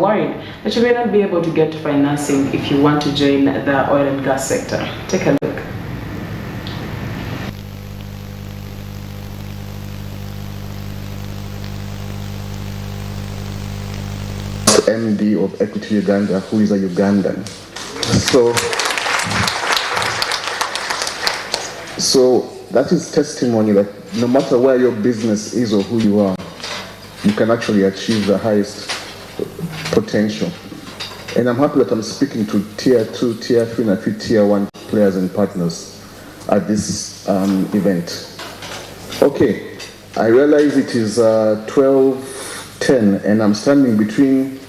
worried that you may not be able to get financing if you want to join the oil and gas sector. Take a look. MD of Equity Uganda, who is a Ugandan. So that is testimony that no matter where your business is or who you are, you can actually achieve the highest potential. And I'm happy that I'm speaking to Tier 2, Tier 3, and a few Tier 1 players and partners at this event. Okay, I realize it is 12:10 and I'm standing between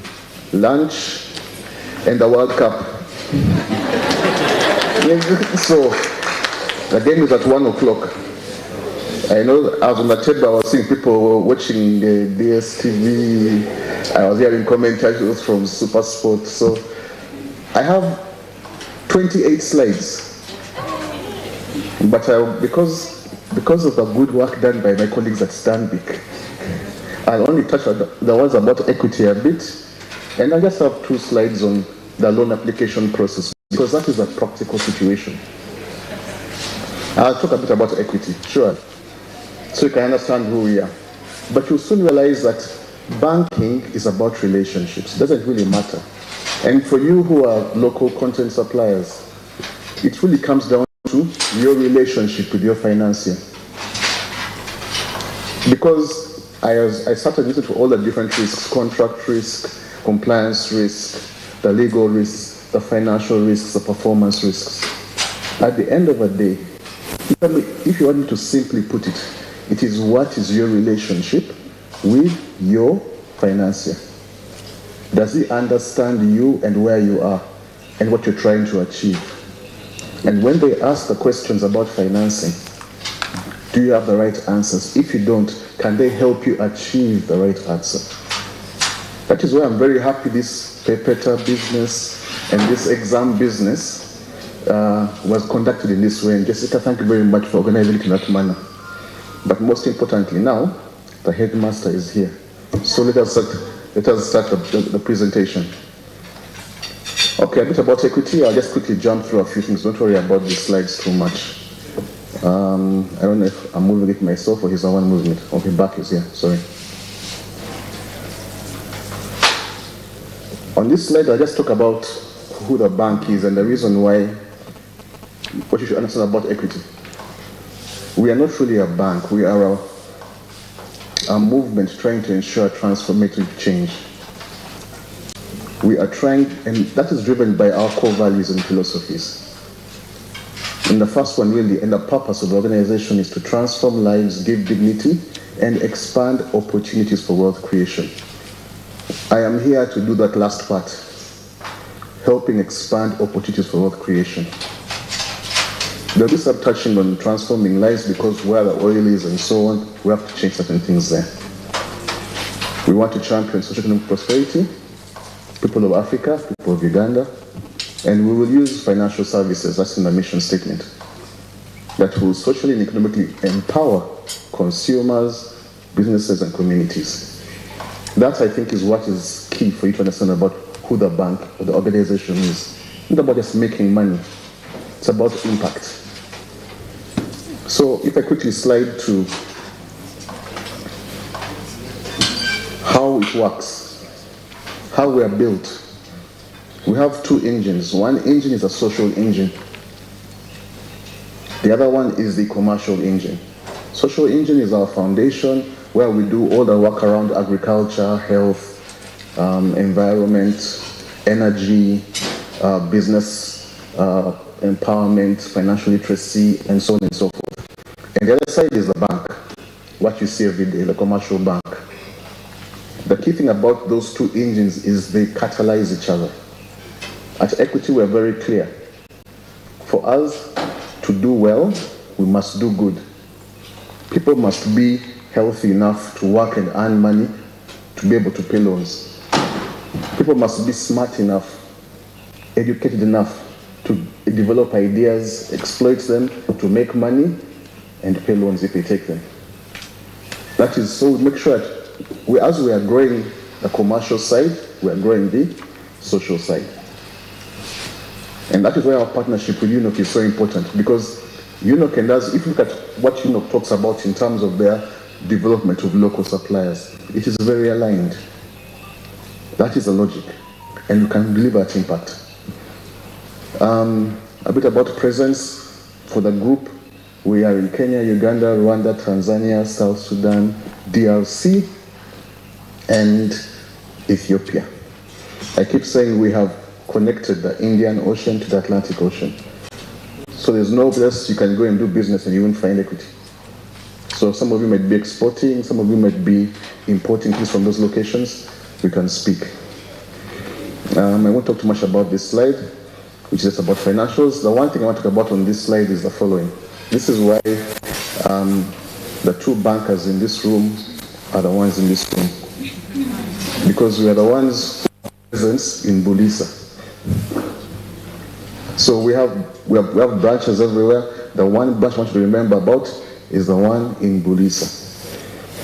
lunch and the World Cup. So the game is at 1 o'clock. I know I was on the table, I was seeing people watching the DSTV, I was hearing commentaries from Super Sport. So I have 28 slides. But because of the good work done by my colleagues at Stanbic, I'll only touch on the ones about equity a bit, and I just have 2 slides on the loan application process, because that is a practical situation. I'll talk a bit about equity, sure, so you can understand who we are. But you'll soon realize that banking is about relationships. It doesn't really matter. And for you who are local content suppliers, it really comes down to your relationship with your financier. Because I started listening to all the different risks: contract risk, compliance risk, the legal risks, the financial risks, the performance risks. At the end of the day, if you want me to simply put it, it is what is your relationship with your financier. Does he understand you and where you are and what you're trying to achieve? And when they ask the questions about financing, do you have the right answers? If you don't, can they help you achieve the right answer? That is why I'm very happy this Pepeta business and this exam business was conducted in this way. And Jessica, thank you very much for organizing it in that manner. But most importantly now, the headmaster is here. So let us start the presentation. Okay, a bit about equity. I'll just quickly jump through a few things. Don't worry about the slides too much. I don't know if I'm moving it myself or he's the one moving it. Okay, back is here, sorry. On this slide, I'll just talk about who the bank is and the reason why, what you should understand about equity. We are not really a bank. We are a movement trying to ensure transformative change. We are trying, and that is driven by our core values and philosophies. And the first one really, and the purpose of the organization is to transform lives, give dignity, and expand opportunities for wealth creation. I am here to do that last part, helping expand opportunities for wealth creation. There'll be some touching on transforming lives because where the oil is and so on, we have to change certain things there. We want to champion socio-economic prosperity, people of Africa, people of Uganda, and we will use financial services, that's in the mission statement, that will socially and economically empower consumers, businesses, and communities. That, I think, is what is key for you to understand about who the bank or the organization is. It's not about just making money, it's about impact. So if I quickly slide to how it works, how we are built. We have 2 engines. One engine is a social engine. The other one is the commercial engine. Social engine is our foundation where we do all the work around agriculture, health, environment, energy, business empowerment, financial literacy, and so on and so forth. And the other side is the bank, what you see every day, the commercial bank. The key thing about those 2 engines is they catalyze each other. At Equity, we're very clear. For us to do well, we must do good. People must be healthy enough to work and earn money to be able to pay loans. People must be smart enough, educated enough to develop ideas, exploit them, to make money, and pay loans if they take them. That is, so we make sure that as we are growing the commercial side, we are growing the social side. And that is why our partnership with Unoc is so important, because Unoc and us, if you look at what Unoc talks about in terms of their development of local suppliers, it is very aligned. That is the logic, and you can deliver that impact. A bit about presence for the group. We are in Kenya, Uganda, Rwanda, Tanzania, South Sudan, DRC, and Ethiopia. I keep saying we have connected the Indian Ocean to the Atlantic Ocean. So there's no place you can go and do business and you won't find equity. So some of you might be exporting, some of you might be importing things from those locations. We can speak. I won't talk too much about this slide, which is about financials. The one thing I want to talk about on this slide is the following. This is why the two bankers in this room are the ones in this room. Because we are the ones who have presence in Bulisa. So we have branches everywhere. The one branch I want you to remember about is the one in Bulisa.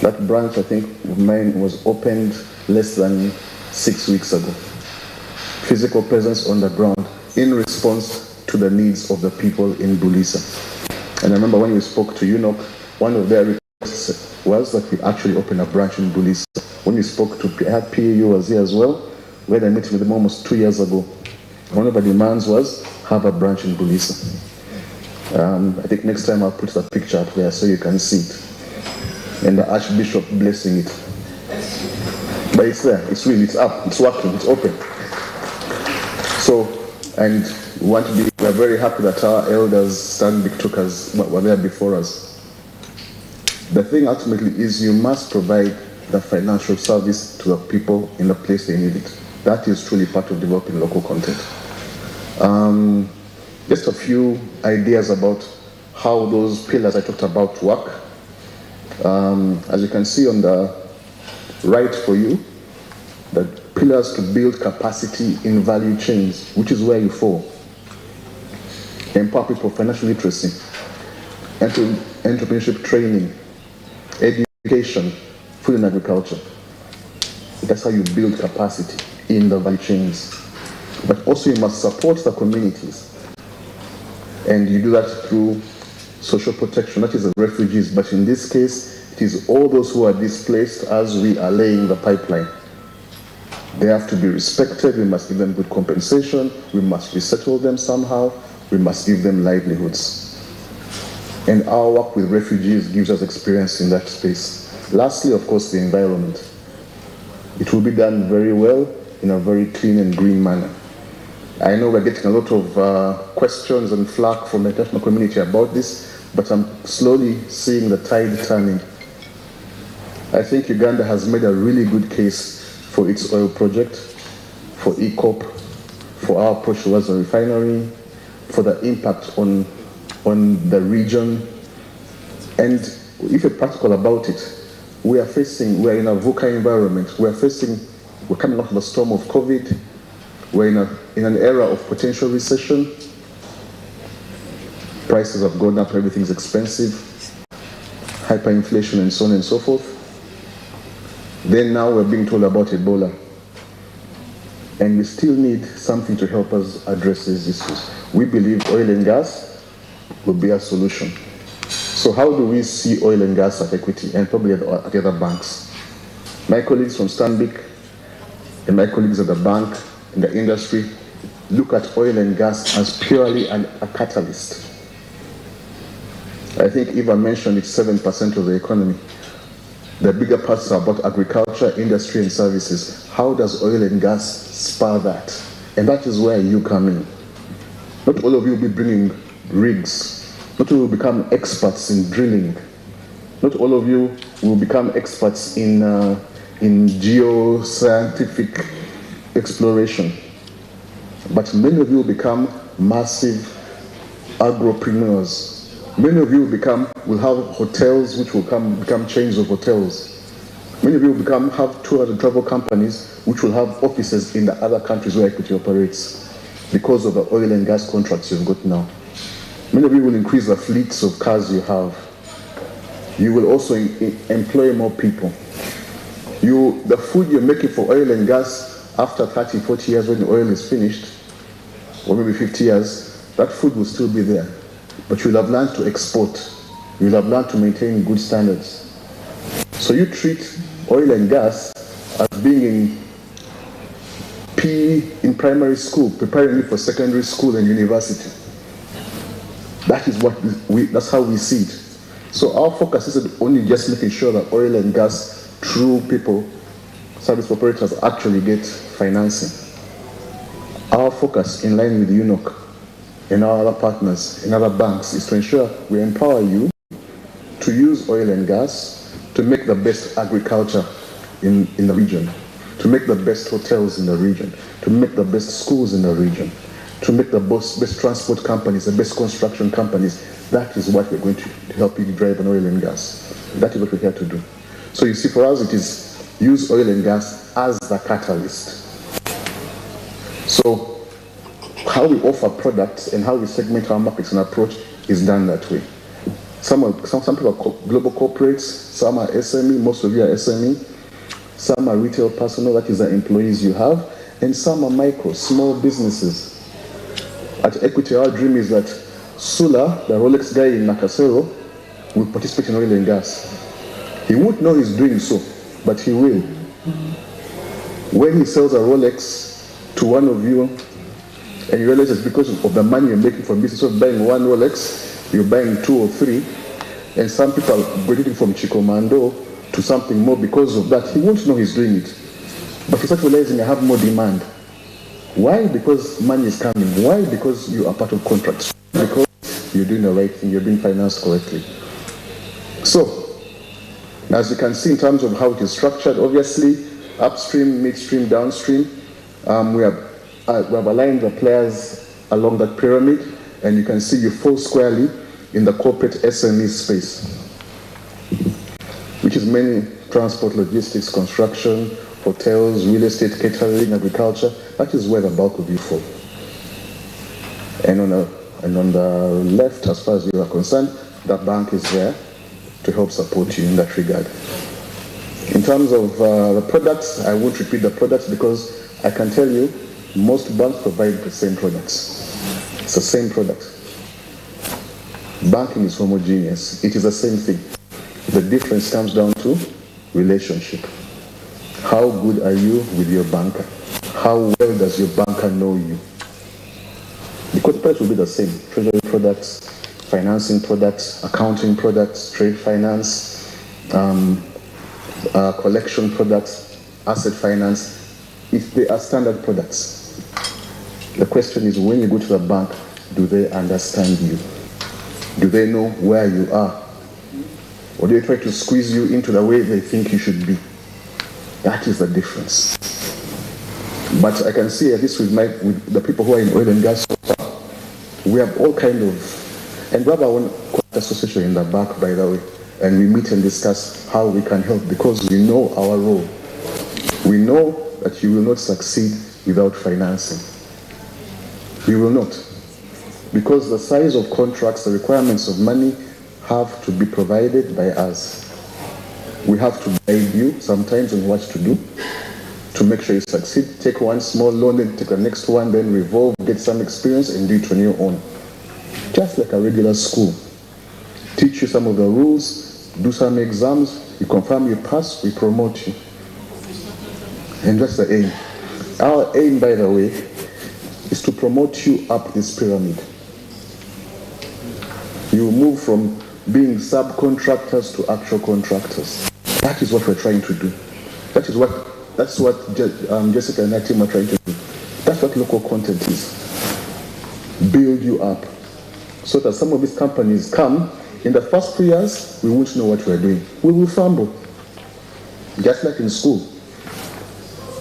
That branch, I think, of mine was opened less than 6 weeks ago. Physical presence on the ground in response to the needs of the people in Bulisa. And I remember when we spoke to Unoc, one of their requests was that we actually open a branch in Bulisa. When we spoke to PAU was here as well. We had a meeting with them almost 2 years ago. One of the demands was have a branch in Bulisa. I think next time I'll put the picture up there so you can see it. And the Archbishop blessing it. But it's there, it's real, it's up, it's working, it's open. So, and we're very happy that our elders, Stanbic took us, were there before us. The thing ultimately is you must provide the financial service to the people in the place they need it. That is truly part of developing local content. Just a few ideas about how those pillars I talked about work. As you can see on the right for you, the pillars to build capacity in value chains, which is where you fall. Empower people, financial literacy, entrepreneurship training, education, food and agriculture. That's how you build capacity in the value chains. But also you must support the communities. And you do that through social protection, that is the refugees, but in this case, it is all those who are displaced as we are laying the pipeline. They have to be respected, we must give them good compensation, we must resettle them somehow, we must give them livelihoods. And our work with refugees gives us experience in that space. Lastly, of course, the environment. It will be done very well in a very clean and green manner. I know we're getting a lot of questions and flack from the international community about this, but I'm slowly seeing the tide turning. I think Uganda has made a really good case for its oil project, for ECOP, for our approach towards the refinery, for the impact on the region. And if you're practical about it, we're in a VUCA environment. We're coming off of a storm of COVID. We're in an era of potential recession. Prices have gone up, everything's expensive, hyperinflation and so on and so forth. Then now we're being told about Ebola. And we still need something to help us address these issues. We believe oil and gas will be a solution. So how do we see oil and gas at Equity and probably at other banks? My colleagues from Stanbic and my colleagues at the bank in the industry look at oil and gas as purely a catalyst. I think Eva mentioned it's 7% of the economy. The bigger parts are about agriculture, industry and services. How does oil and gas spur that? And that is where you come in. Not all of you will be bringing rigs. Not all will become experts in drilling. Not all of you will become experts in geoscientific exploration. But many of you will become massive agropreneurs. Many of you will have hotels which will become chains of hotels. Many of you will have tour and travel companies which will have offices in the other countries where Equity operates because of the oil and gas contracts you've got now. Many of you will increase the fleets of cars you have. You will also employ more people. The food you're making for oil and gas after 30, 40 years when the oil is finished, or maybe 50 years, that food will still be there. But you'll have learned to export. You'll have learned to maintain good standards. So you treat oil and gas as being in PE in primary school, preparing you for secondary school and university. That is what that's how we see it. So our focus isn't only just making sure that oil and gas true people, service operators actually get financing. Our focus, in line with Unoc and our other partners and other banks, is to ensure we empower you to use oil and gas to make the best agriculture in the region, to make the best hotels in the region, to make the best schools in the region, to make the best transport companies, the best construction companies. That is what we're going to help you drive on oil and gas. That is what we're here to do. So you see, for us, it is use oil and gas as the catalyst. So how we offer products and how we segment our markets and approach is done that way. Some people are global corporates, some are SME, most of you are SME, some are retail personnel, that is the employees you have, and some are micro, small businesses. At Equity, our dream is that Sula, the Rolex guy in Nakasero, will participate in oil and gas. He won't know he's doing so, but he will. When he sells a Rolex to one of you, and you realize it's because of the money you're making from business of buying one Rolex, you're buying 2 or 3, and some people are graduating from Chikomando to something more because of that. He won't know he's doing it. But he starts realizing I have more demand. Why? Because money is coming. Why? Because you are part of contracts. Because you're doing the right thing, you're being financed correctly. So, as you can see in terms of how it is structured, obviously, upstream, midstream, downstream, we have aligned the players along that pyramid, and you can see you fall squarely in the corporate SME space, which is mainly transport, logistics, construction, hotels, real estate, catering, agriculture. That is where the bulk of you fall. And on the left, as far as you are concerned, the bank is there to help support you in that regard. In terms of the products, I won't repeat the products because I can tell you most banks provide the same products. It's the same product. Banking is homogeneous. It is the same thing. The difference comes down to relationship. How good are you with your banker? How well does your banker know you? Because the price will be the same. Treasury products, financing products, accounting products, trade finance, collection products, asset finance. If they are standard products. The question is, when you go to the bank, do they understand you? Do they know where you are? Or do they try to squeeze you into the way they think you should be? That is the difference. But I can see, at least with the people who are in oil and gas so far, we have all kind of, and we have our own association in the back, by the way, and we meet and discuss how we can help, because we know our role. We know that you will not succeed without financing. You will not. Because the size of contracts, the requirements of money have to be provided by us. We have to guide you sometimes on what to do to make sure you succeed. Take one small loan, then take the next one, then revolve, get some experience, and do it on your own. Just like a regular school. Teach you some of the rules, do some exams, you confirm you pass, we promote you. And that's the aim. Our aim, by the way, is to promote you up this pyramid. You move from being subcontractors to actual contractors. That is what we're trying to do. That's what Jessica and her team are trying to do. That's what local content is. Build you up. So that some of these companies come, in the first 2 years, we won't know what we're doing. We will fumble. Just like in school.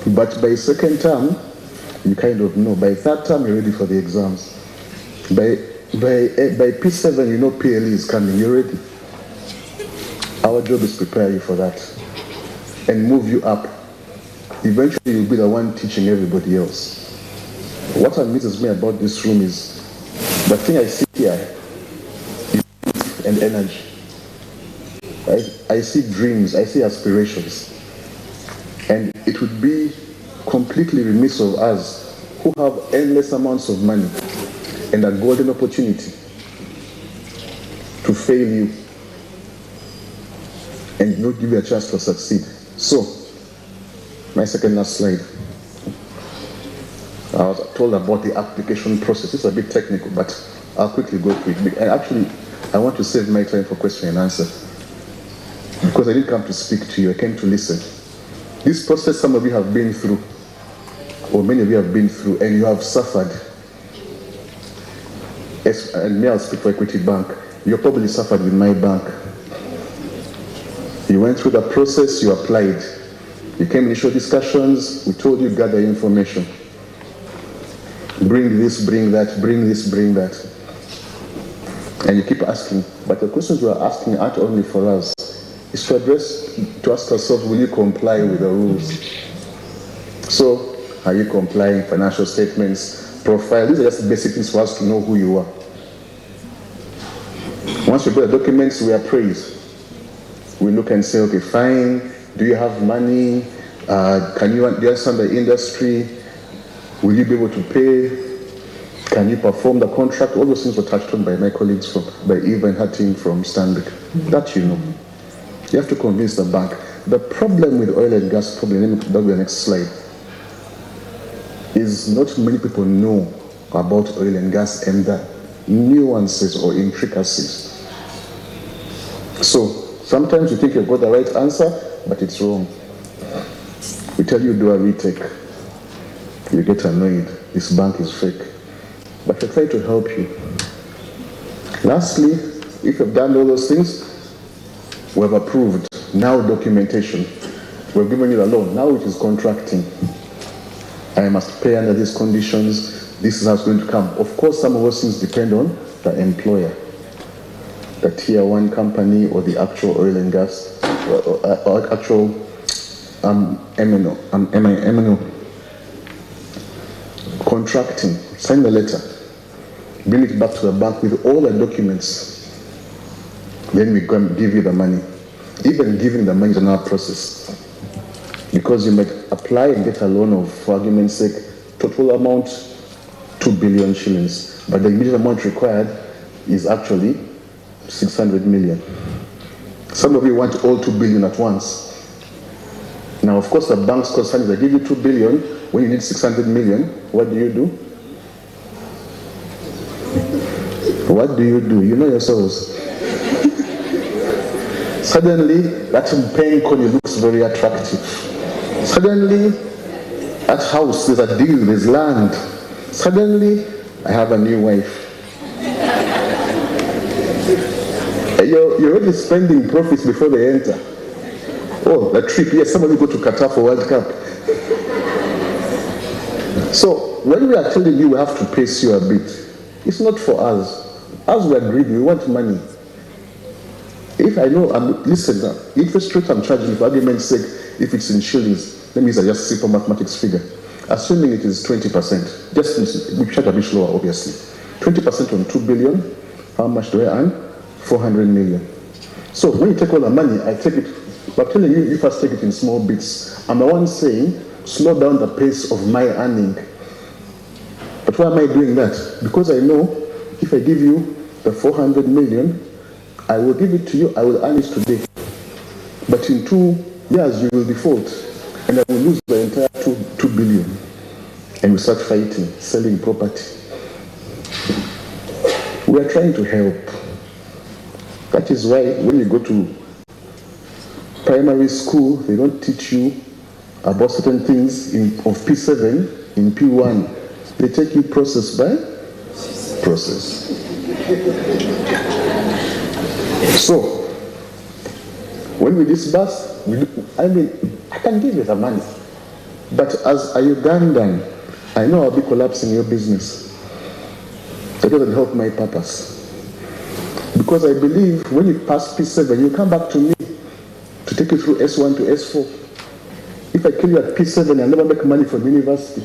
But by second term, you kind of know. By third term, you're ready for the exams. By P7, you know PLE is coming. You're ready. Our job is to prepare you for that and move you up. Eventually, you'll be the one teaching everybody else. What amazes me about this room is the thing I see here is youth and energy. I see dreams, I see aspirations. And it would be completely remiss of us who have endless amounts of money and a golden opportunity to fail you and not give you a chance to succeed. So, my second last slide. I was told about the application process. It's a bit technical, but I'll quickly go through it. And actually, I want to save my time for question and answer, because I didn't come to speak to you, I came to listen. This process some of you have been through, or many of you have been through, and you have suffered. And me, I'll speak for Equity Bank. You probably suffered with my bank. You went through the process, you applied. You came initial discussions, we told you gather information. Bring this, bring that, bring this, bring that. And you keep asking. But the questions you are asking aren't only for us. It's to ask ourselves, will you comply with the rules? So, are you complying? Financial statements, profile, these are just basic things for us to know who you are. Once you put the documents, we appraise. We look and say, okay, fine, do you have money? Do you understand the industry? Will you be able to pay? Can you perform the contract? All those things were touched on by my colleagues, by Eva and her team from Stanbic. That you know. You have to convince the bank. The problem with oil and gas, that'll be the next slide, is not many people know about oil and gas and the nuances or intricacies. So, sometimes you think you've got the right answer, but it's wrong. We tell you do a retake. You get annoyed. This bank is fake. But I try to help you. Lastly, if you've done all those things, we have approved. Now documentation. We've given you the loan. Now it is contracting. I must pay under these conditions. This is how it's going to come. Of course, some of those things depend on the employer, the tier 1 company, or the actual oil and gas, or actual MNO. Contracting. Sign the letter. Bring it back to the bank with all the documents. Then we can give you the money. Even giving the money is another process. Because you might apply and get a loan of, for argument's sake, total amount 2 billion shillings. But the immediate amount required is actually 600 million. Some of you want all 2 billion at once. Now, of course, the bank's concern is they give you 2 billion when you need 600 million. What do you do? What do you do? You know yourselves. Suddenly, that paying corner looks very attractive. Suddenly, that house, there's a deal, there's land. Suddenly, I have a new wife. You're already spending profits before they enter. Oh, the trip, yes, somebody go to Qatar for World Cup. So, when we are telling you we have to pace you a bit, it's not for us. As we agreed, we want money. If I know, listen, the interest rate I'm charging, for argument's sake, if it's in shillings, let me use a just simple mathematics figure. Assuming it is 20%, we charge a bit lower, obviously. 20% on 2 billion, how much do I earn? 400 million. So when you take all the money, I take it, but telling you, you first take it in small bits. I'm the one saying, slow down the pace of my earning. But why am I doing that? Because I know if I give you the 400 million, I will give it to you, I will earn it today. But in 2 years, you will default, and I will lose the entire 2 billion. And we start fighting, selling property. We are trying to help. That is why when you go to primary school, they don't teach you about certain things of P7 in P1. They take you process by process. So, when we disburse, I can give you the money. But as a Ugandan, I know I'll be collapsing your business. That doesn't help my purpose. Because I believe when you pass P7, you come back to me to take you through S1 to S4. If I kill you at P7, I'll never make money from university.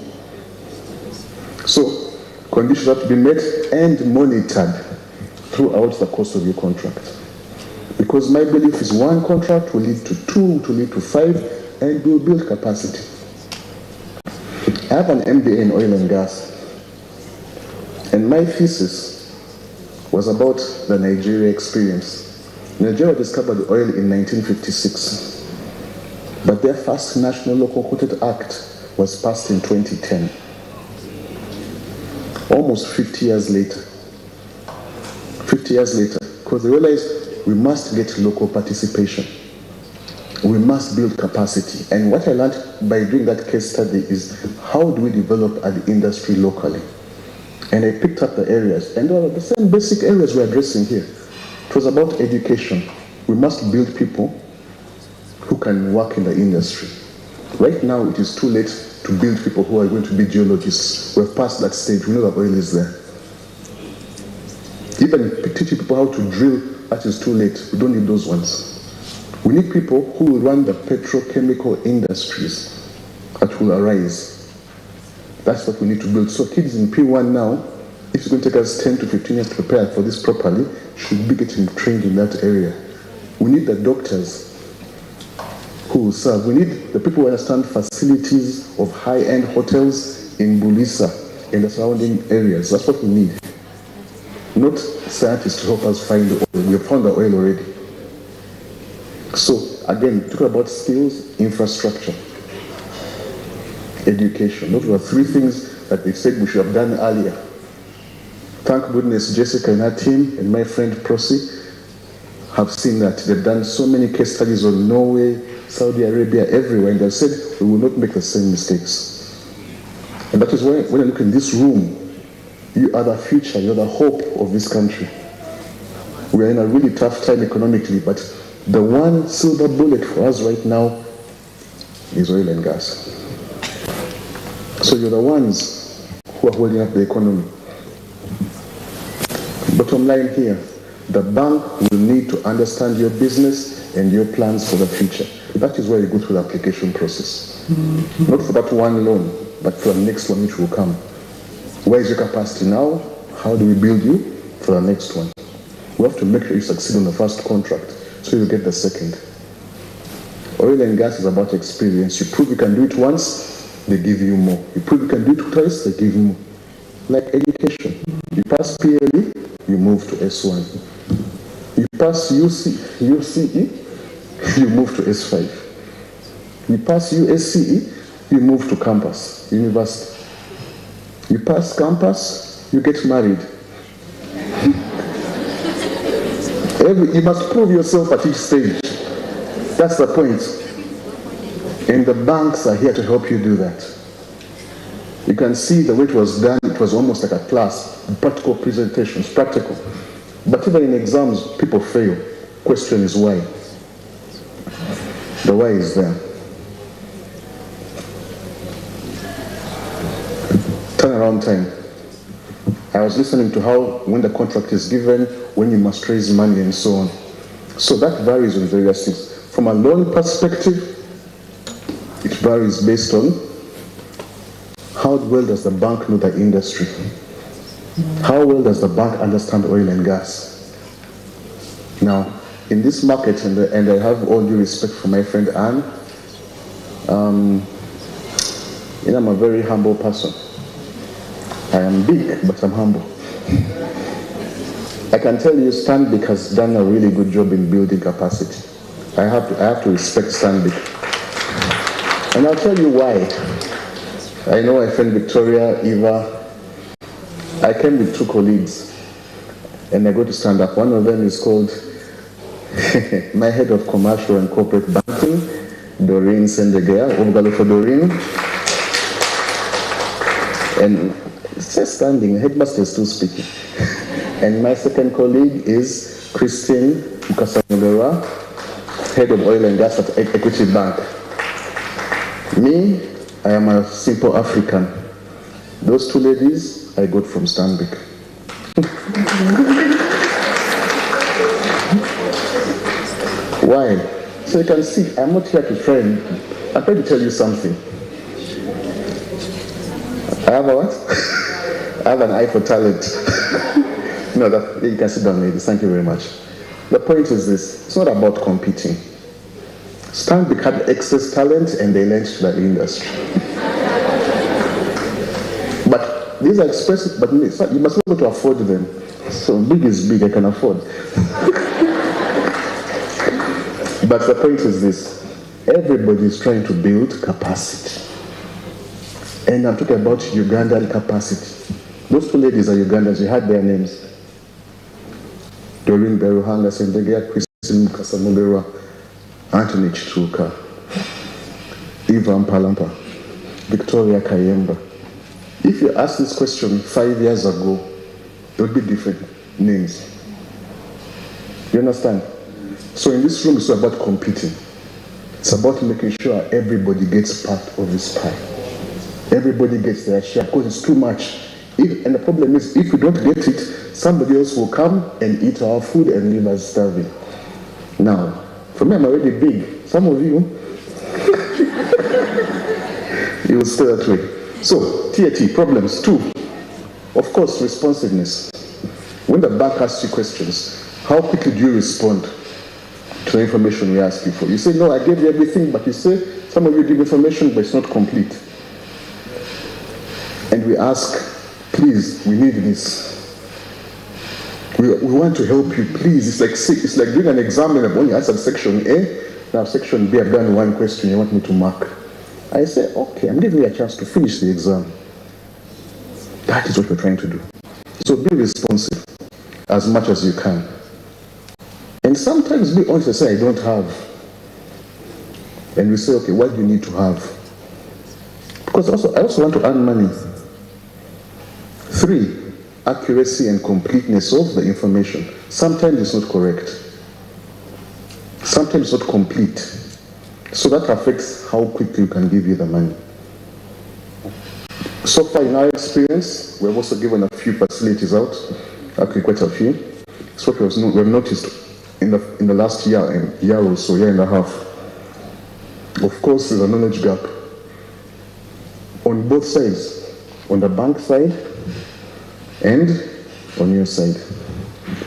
So, conditions have to be met and monitored throughout the course of your contract. Because my belief is 1 contract will lead to 2, to lead to 5, and will build capacity. I have an MBA in oil and gas, and my thesis was about the Nigeria experience. Nigeria discovered oil in 1956, but their first National Local Quoted Act was passed in 2010. Almost 50 years later. 50 years later, because they realized we must get local participation. We must build capacity. And what I learned by doing that case study is how do we develop an industry locally? And I picked up the areas, and they were the same basic areas we're addressing here. It was about education. We must build people who can work in the industry. Right now, it is too late to build people who are going to be geologists. We've passed that stage. We know that oil is there. Even teaching people how to drill, that is too late. We don't need those ones. We need people who will run the petrochemical industries that will arise. That's what we need to build. So kids in P1 now, if it's going to take us 10 to 15 years to prepare for this properly, should be getting trained in that area. We need the doctors who will serve. We need the people who understand facilities of high-end hotels in Bulisa and the surrounding areas. That's what we need. Not scientists to help us find the oil. We have found the oil already. So, again, talking about skills, infrastructure, education. Those were three things that they said we should have done earlier. Thank goodness Jessica and her team and my friend Prosi have seen that. They've done so many case studies on Norway, Saudi Arabia, everywhere, and they've said we will not make the same mistakes. And that is why when I look in this room, you are the future, you're the hope of this country. We are in a really tough time economically, but the one silver bullet for us right now is oil and gas. So you're the ones who are holding up the economy. Bottom line here, the bank will need to understand your business and your plans for the future. That is where you go through the application process. Not for that one loan, but for the next one which will come. Where is your capacity now? How do we build you for the next one? We have to make sure you succeed on the first contract, so you get the second. Oil and gas is about experience. You prove you can do it once, they give you more. You prove you can do it twice, they give you more. Like education. You pass PLE, you move to S1. You pass UCE, you move to S5. You pass USCE, you move to campus, university. You pass campus, you get married. You must prove yourself at each stage. That's the point. And the banks are here to help you do that. You can see the way it was done, it was almost like a class, practical presentations, practical. But even in exams, people fail. Question is why? The why is there. Turnaround time. I was listening to how when the contract is given, when you must raise money and so on. So that varies on various things. From a loan perspective, it varies based on how well does the bank know the industry? How well does the bank understand oil and gas? Now, in this market, and I have all due respect for my friend Anne, I'm a very humble person. I am big, but I'm humble. I can tell you Stanbic has done a really good job in building capacity. I have to respect Stanbic. And I'll tell you why. I know my friend Victoria, Eva. I came with two colleagues, and I go to stand up. One of them is called my head of commercial and corporate banking, Doreen Sendegea. Ovgalo for Doreen. And it's just standing, the headmaster is still speaking. And my second colleague is Christine Mukasamulera, head of oil and gas at Equity Bank. Me, I am a simple African. Those two ladies, I got from Stanbic. Why? So you can see, I'm not here to try and, I'm trying to tell you something. I have a what? I have an eye for talent. No, you can sit down, ladies. Thank you very much. The point is this, it's not about competing. Stanbic had excess talent and they lent to the industry. But these are expensive, but you must be able to afford them. So big is big, I can afford. But the point is this, everybody is trying to build capacity. And I'm talking about Ugandan capacity. Those two ladies are Ugandans, you had their names. Doreen Beruhanga Sendegea, Christine Kasamuberwa, Anthony Chituka, Ivan Palampa, Victoria Kayemba. If you asked this question 5 years ago, there would be different names. You understand? So in this room, it's about competing. It's about making sure everybody gets part of this pie. Everybody gets their share, because it's too much. And the problem is, if we don't get it, somebody else will come and eat our food and leave us starving. Now, for me, I'm already big. Some of you, you will stay that way. So, TAT, problems. 2, of course, responsiveness. When the bank asks you questions, how quickly do you respond to the information we ask you for? You say, no, I gave you everything, but you say, some of you give information, but it's not complete. And we ask, please, we need this. We want to help you, please. It's like doing an exam and when you answer section A, now section B, I've done one question you want me to mark. I say, okay, I'm giving you a chance to finish the exam. That is what we're trying to do. So be responsive as much as you can. And sometimes be honest and say, I don't have. And we say, okay, what do you need to have? Because I also want to earn money. 3, accuracy and completeness of the information. Sometimes it's not correct. Sometimes it's not complete. So that affects how quickly you can give you the money. So far in our experience, we've also given a few facilities out. Actually, quite a few. So what we've noticed in the last year or so, year and a half. Of course, there's a knowledge gap on both sides, on the bank side and on your side.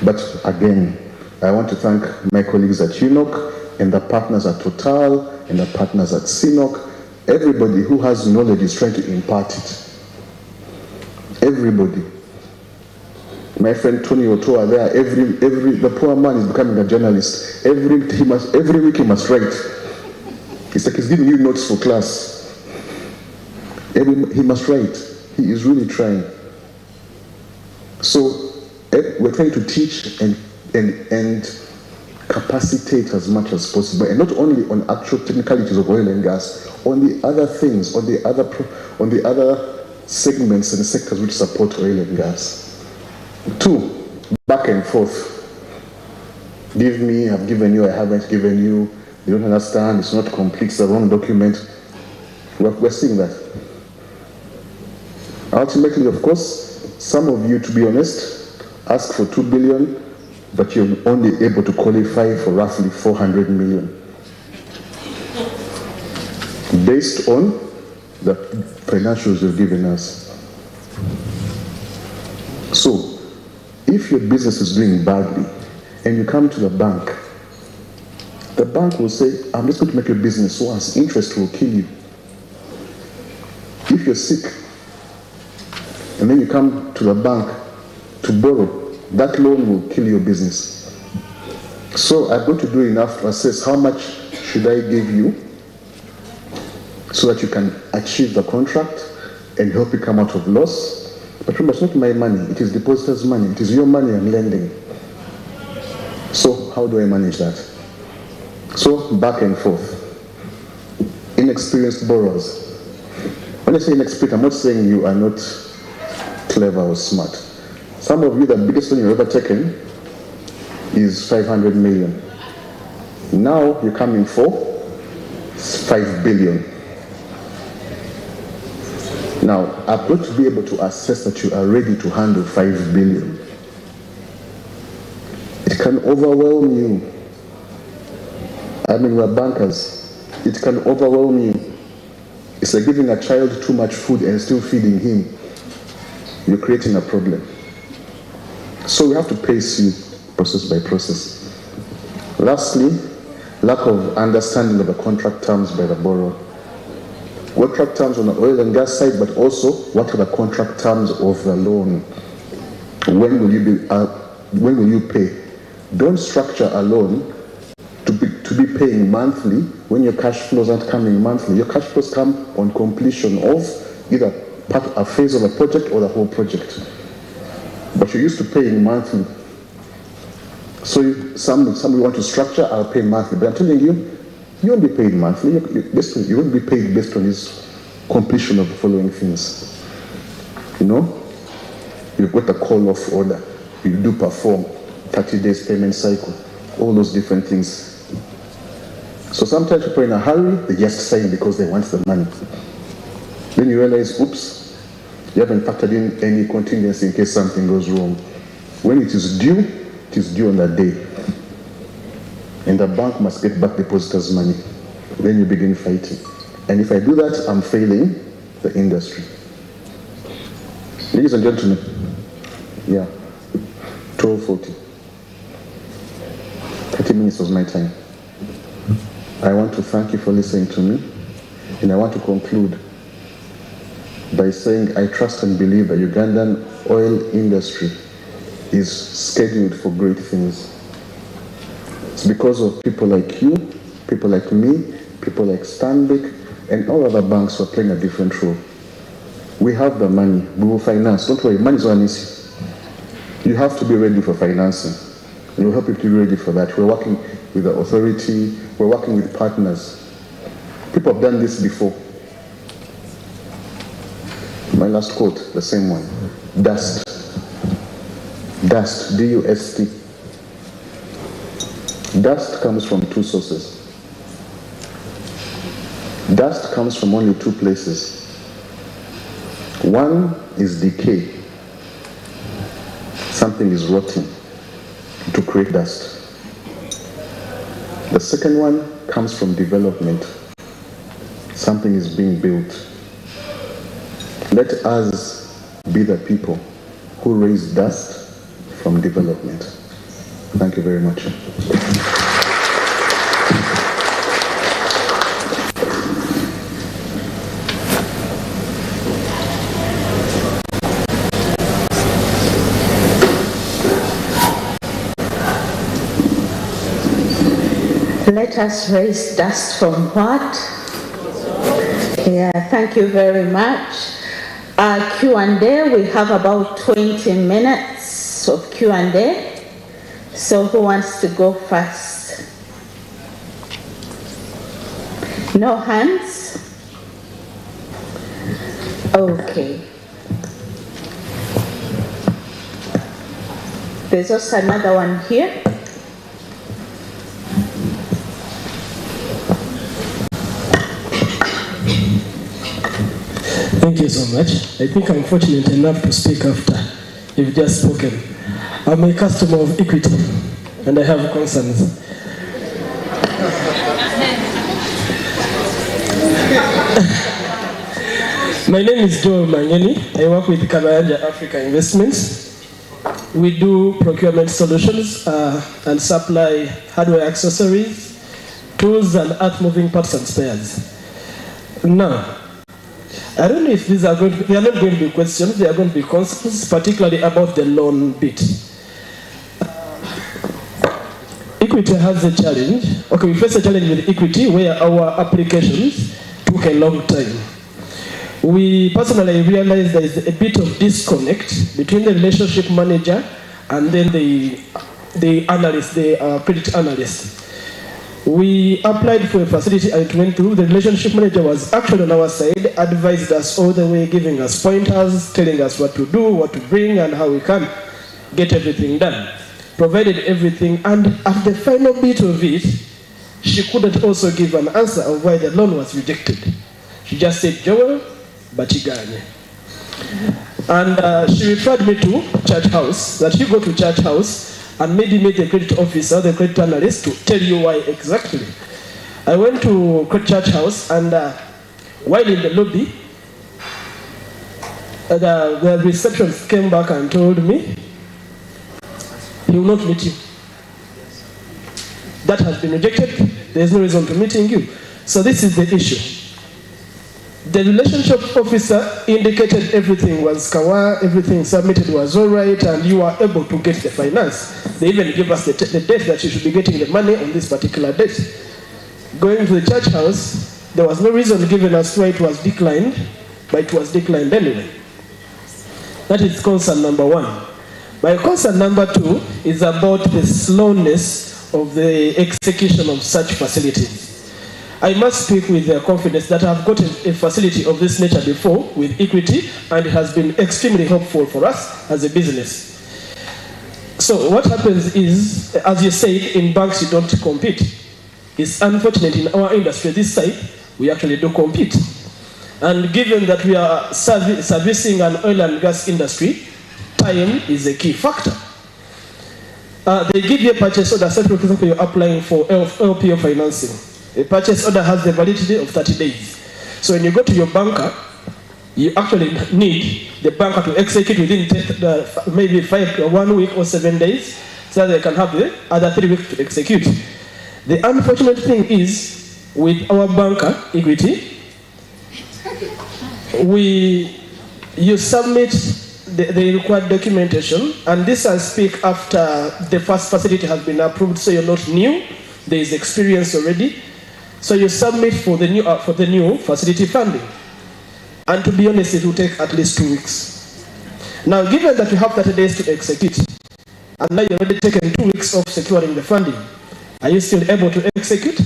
But again, I want to thank my colleagues at Unoc and the partners at Total and the partners at Sinoc. Everybody who has knowledge is trying to impart it. Everybody. My friend Tony Otoa there, the poor man is becoming a journalist. Every week he must write. It's like he's giving you notes for class. He must write. He is really trying. So we're trying to teach and capacitate as much as possible, and not only on actual technicalities of oil and gas, on the other things, on the other segments and sectors which support oil and gas. 2, back and forth. Give me, I've given you, I haven't given you, you don't understand, it's not complete, it's the wrong document. We're seeing that. Ultimately, of course, some of you, to be honest, ask for 2 billion, but you're only able to qualify for roughly 400 million. Based on the financials you've given us. So, if your business is doing badly and you come to the bank will say, I'm just going to make your business worse. Interest will kill you. If you're sick and then you come to the bank to borrow, that loan will kill your business. So I've got to do enough to assess how much should I give you so that you can achieve the contract and help you come out of loss. But remember, it's not my money, it is depositors' money, it is your money I'm lending. So how do I manage that? So back and forth. Inexperienced borrowers. When I say inexperienced, I'm not saying you are not clever or smart. Some of you, the biggest loan you've ever taken is 500 million. Now you're coming for 5 billion. Now, I've got to be able to assess that you are ready to handle 5 billion. It can overwhelm you. I mean, we're bankers. It can overwhelm you. It's like giving a child too much food and still feeding him. You're creating a problem. So we have to pace you process by process. Lastly, lack of understanding of the contract terms by the borrower. contract terms on the oil and gas side, but also what are the contract terms of the loan? When will you pay? Don't structure a loan to be paying monthly when your cash flows aren't coming monthly. Your cash flows come on completion of either a phase of a project or the whole project. But you're used to paying monthly. So some want to structure, I'll pay monthly. But I'm telling you, you won't be paid monthly. You won't be paid based on this completion of the following things. You know, you've got a call-off order. You do perform 30 days payment cycle, all those different things. So sometimes people are in a hurry, they just sign because they want the money. Then you realize, oops, you haven't factored in any contingency in case something goes wrong. When it is due on that day. And the bank must get back depositors' money. Then you begin fighting. And if I do that, I'm failing the industry. Ladies and gentlemen, 12:40. 30 minutes was my time. I want to thank you for listening to me, and I want to conclude by saying I trust and believe that Ugandan oil industry is scheduled for great things. It's because of people like you, people like me, people like Stanbic, and all other banks who are playing a different role. We have the money, we will finance. Don't worry, money is not an issue. You have to be ready for financing. We'll help you to be ready for that. We're working with the authority, we're working with partners. People have done this before. My last quote, the same one. Dust. Dust, D-U-S-T. Dust comes from two sources. Dust comes from only two places. One is decay. Something is rotting to create dust. The second one comes from development. Something is being built. Let us be the people who raise dust from development. Thank you very much. Let us raise dust from what? Yeah, thank you very much. Q&A, we have about 20 minutes of Q&A. So who wants to go first? No hands? Okay. There's also another one here. Thank you so much. I think I'm fortunate enough to speak after you've just spoken. I'm a customer of Equity and I have concerns. My name is Joel Mangeni. I work with Kabayanja Africa Investments. We do procurement solutions and supply hardware accessories, tools and earth-moving parts and spares. Now, I don't know if these are they are not going to be questions, they are going to be concerns, particularly about the loan bit. Equity has a challenge. Okay, we face a challenge with Equity where our applications took a long time. We personally realized there is a bit of disconnect between the relationship manager and then the analyst, the credit analyst. We applied for a facility and it went through. The relationship manager was actually on our side, advised us all the way, giving us pointers, telling us what to do, what to bring, and how we can get everything done. Provided everything, and at the final bit of it, she couldn't also give an answer of why the loan was rejected. She just said, Joel, Bachiganye. And she referred me to Church House, that you go to Church House and maybe meet the credit officer, the credit analyst, to tell you why exactly. I went to Church House, and while in the lobby, the receptionist came back and told me, he will not meet you. That has been rejected. There is no reason to meeting you. So this is the issue. the relationship officer indicated everything was kawa, everything submitted was all right, and you are able to get the finance. They even give us the date that you should be getting the money on this particular date. Going to the church house, there was no reason given as why it was declined, but it was declined anyway. That is concern number one. My concern number two is about the slowness of the execution of such facilities. I must speak with confidence that I've gotten a facility of this nature before with Equity, and it has been extremely helpful for us as a business. So what happens is, as you said, in banks you don't compete. It's unfortunate in our industry, this side, we actually do compete. And given that we are servicing an oil and gas industry, time is a key factor. They give you a purchase order, say for example you're applying for LPO financing. A purchase order has the validity of 30 days. So when you go to your banker, you actually need the banker to execute within maybe 1 week or 7 days, so that they can have the other 3 weeks to execute. The unfortunate thing is, with our banker, Equity, you submit the required documentation, and this I speak after the first facility has been approved, so you're not new, there is experience already. So you submit for the new facility funding. And to be honest, it will take at least 2 weeks. Now, given that you have 30 days to execute, and now you've already taken 2 weeks of securing the funding, are you still able to execute?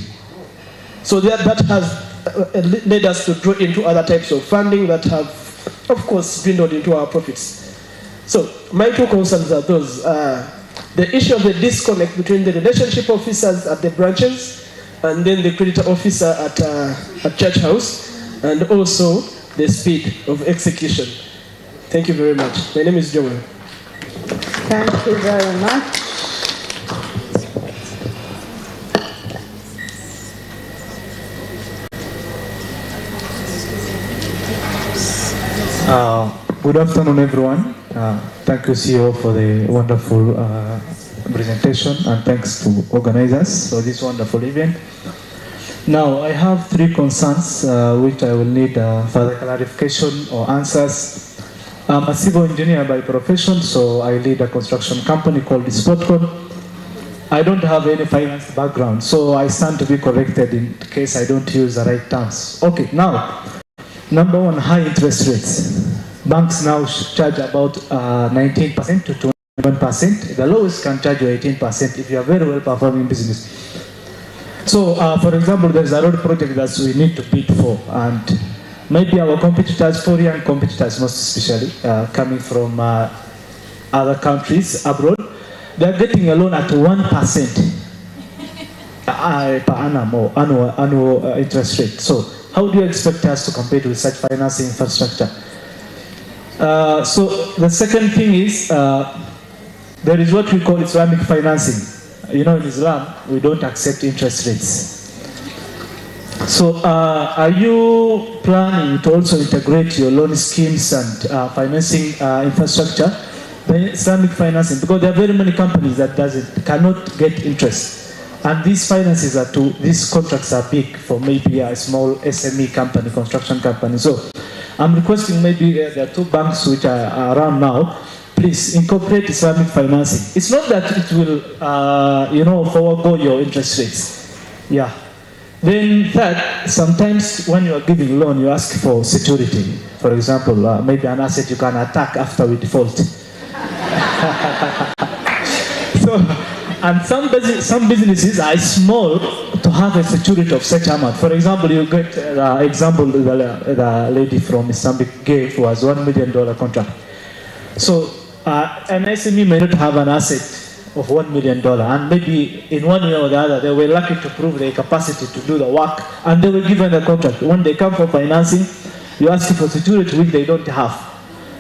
So that has led us to draw into other types of funding that have, of course, dwindled into our profits. So my two concerns are those. The issue of the disconnect between the relationship officers at the branches and then the creditor officer at church house, and also the speed of execution. Thank you very much. My name is Joel. Thank you very much. Good afternoon, everyone. Thank you, CEO, for the wonderful presentation, and thanks to organizers for this wonderful event. Now, I have 3 concerns which I will need further clarification or answers. I'm a civil engineer by profession, so I lead a construction company called Spotcon. I don't have any finance background, so I stand to be corrected in case I don't use the right terms. Okay, now, number one, high interest rates. Banks now charge about 19% to 21%. The lowest can charge you 18% if you are very well performing business. So, for example, there's a road project that we need to bid for, and maybe our competitors, foreign competitors most especially, coming from other countries abroad, they're getting a loan at 1% per annum or annual interest rate. So, how do you expect us to compete with such financing infrastructure? So the second thing is, there is what we call Islamic financing. You know, in Islam, we don't accept interest rates. So are you planning to also integrate your loan schemes and financing infrastructure, the Islamic financing? Because there are very many companies that cannot get interest. And these finances these contracts are big for maybe a small SME company, construction company. So I'm requesting maybe there are 2 banks which are around now, please incorporate Islamic financing. It's not that it will, forego your interest rates. Yeah. Then third, sometimes when you are giving loan, you ask for security. For example, maybe an asset you can attack after we default. And some businesses are small to have a security of such amount. For example, you get the example the lady from Mozambique gave was $1 million contract. So an SME may not have an asset of $1 million, and maybe in one way or the other, they were lucky to prove their capacity to do the work, and they were given the contract. When they come for financing, you ask for security which they don't have.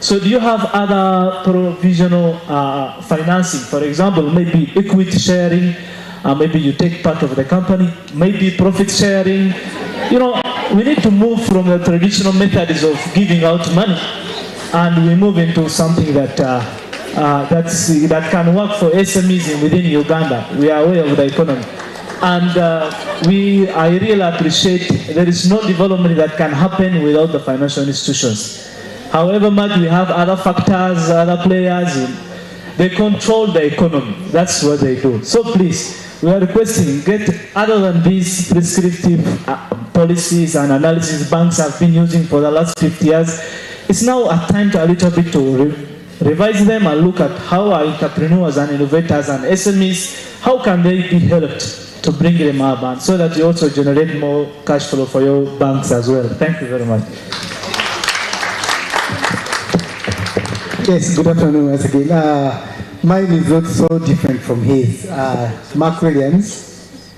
So do you have other provisional financing? For example, maybe equity sharing, maybe you take part of the company, maybe profit sharing. You know, we need to move from the traditional methods of giving out money, and we move into something that can work for SMEs within Uganda. We are aware of the economy. And I really appreciate there is no development that can happen without the financial institutions. However much we have other factors, other players, they control the economy. That's what they do. So please, we are requesting, other than these prescriptive policies and analysis banks have been using for the last 50 years, it's now a time to a little bit to revise them and look at how our entrepreneurs and innovators and SMEs, how can they be helped to bring them up, and so that you also generate more cash flow for your banks as well. Thank you very much. Yes, good afternoon once again. Mine is not so different from his. Mark Williams,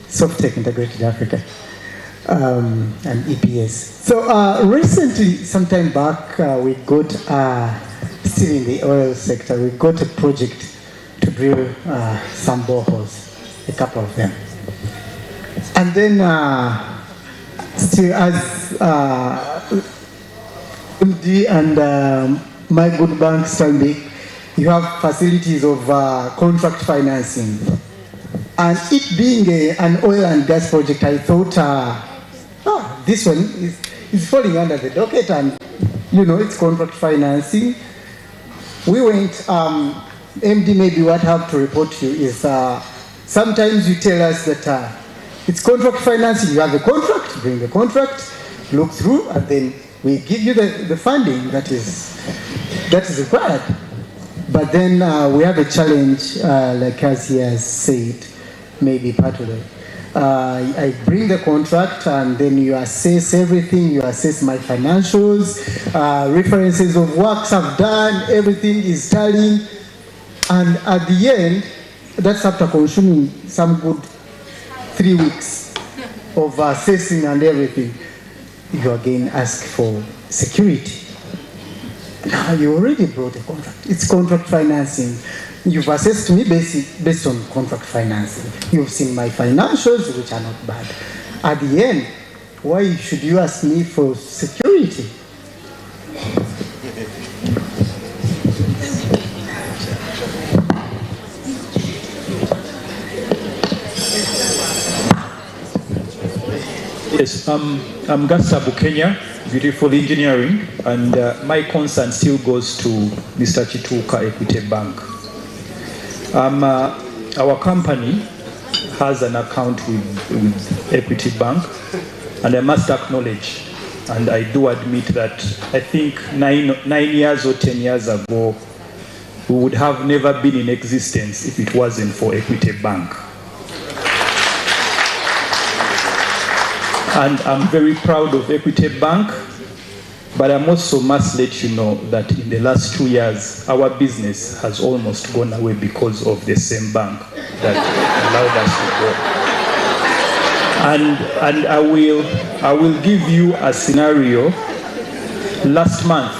Softech Integrated Africa, and EPS. So recently, sometime back, we got, still in the oil sector, we got a project to drill some boreholes, a couple of them. And then, still as MD and my good bank Stanbic, you have facilities of contract financing. And it being an oil and gas project, I thought, this one is falling under the docket, and it's contract financing. We went, MD, maybe what I have to report to you is sometimes you tell us that it's contract financing, you have a contract, bring the contract, look through, and then we give you the funding that is required. But then we have a challenge, like as he has said, maybe part of it. I bring the contract, and then you assess everything, you assess my financials, references of works I've done, everything is tallying, and at the end, that's after consuming some good 3 weeks of assessing and everything, you again ask for security. Now you already brought a contract. It's contract financing. You've assessed me based on contract financing. You've seen my financials, which are not bad. At the end, why should you ask me for security? Yes, I'm Gasta Bukenya, Beautiful Engineering, and my concern still goes to Mr. Chituka Equity Bank. Our company has an account with Equity Bank, and I must acknowledge, and I do admit that I think 9 years or 10 years ago, we would have never been in existence if it wasn't for Equity Bank. And I'm very proud of Equity Bank, but I also must let you know that in the last 2 years, our business has almost gone away because of the same bank that allowed us to go. And I will give you a scenario. Last month,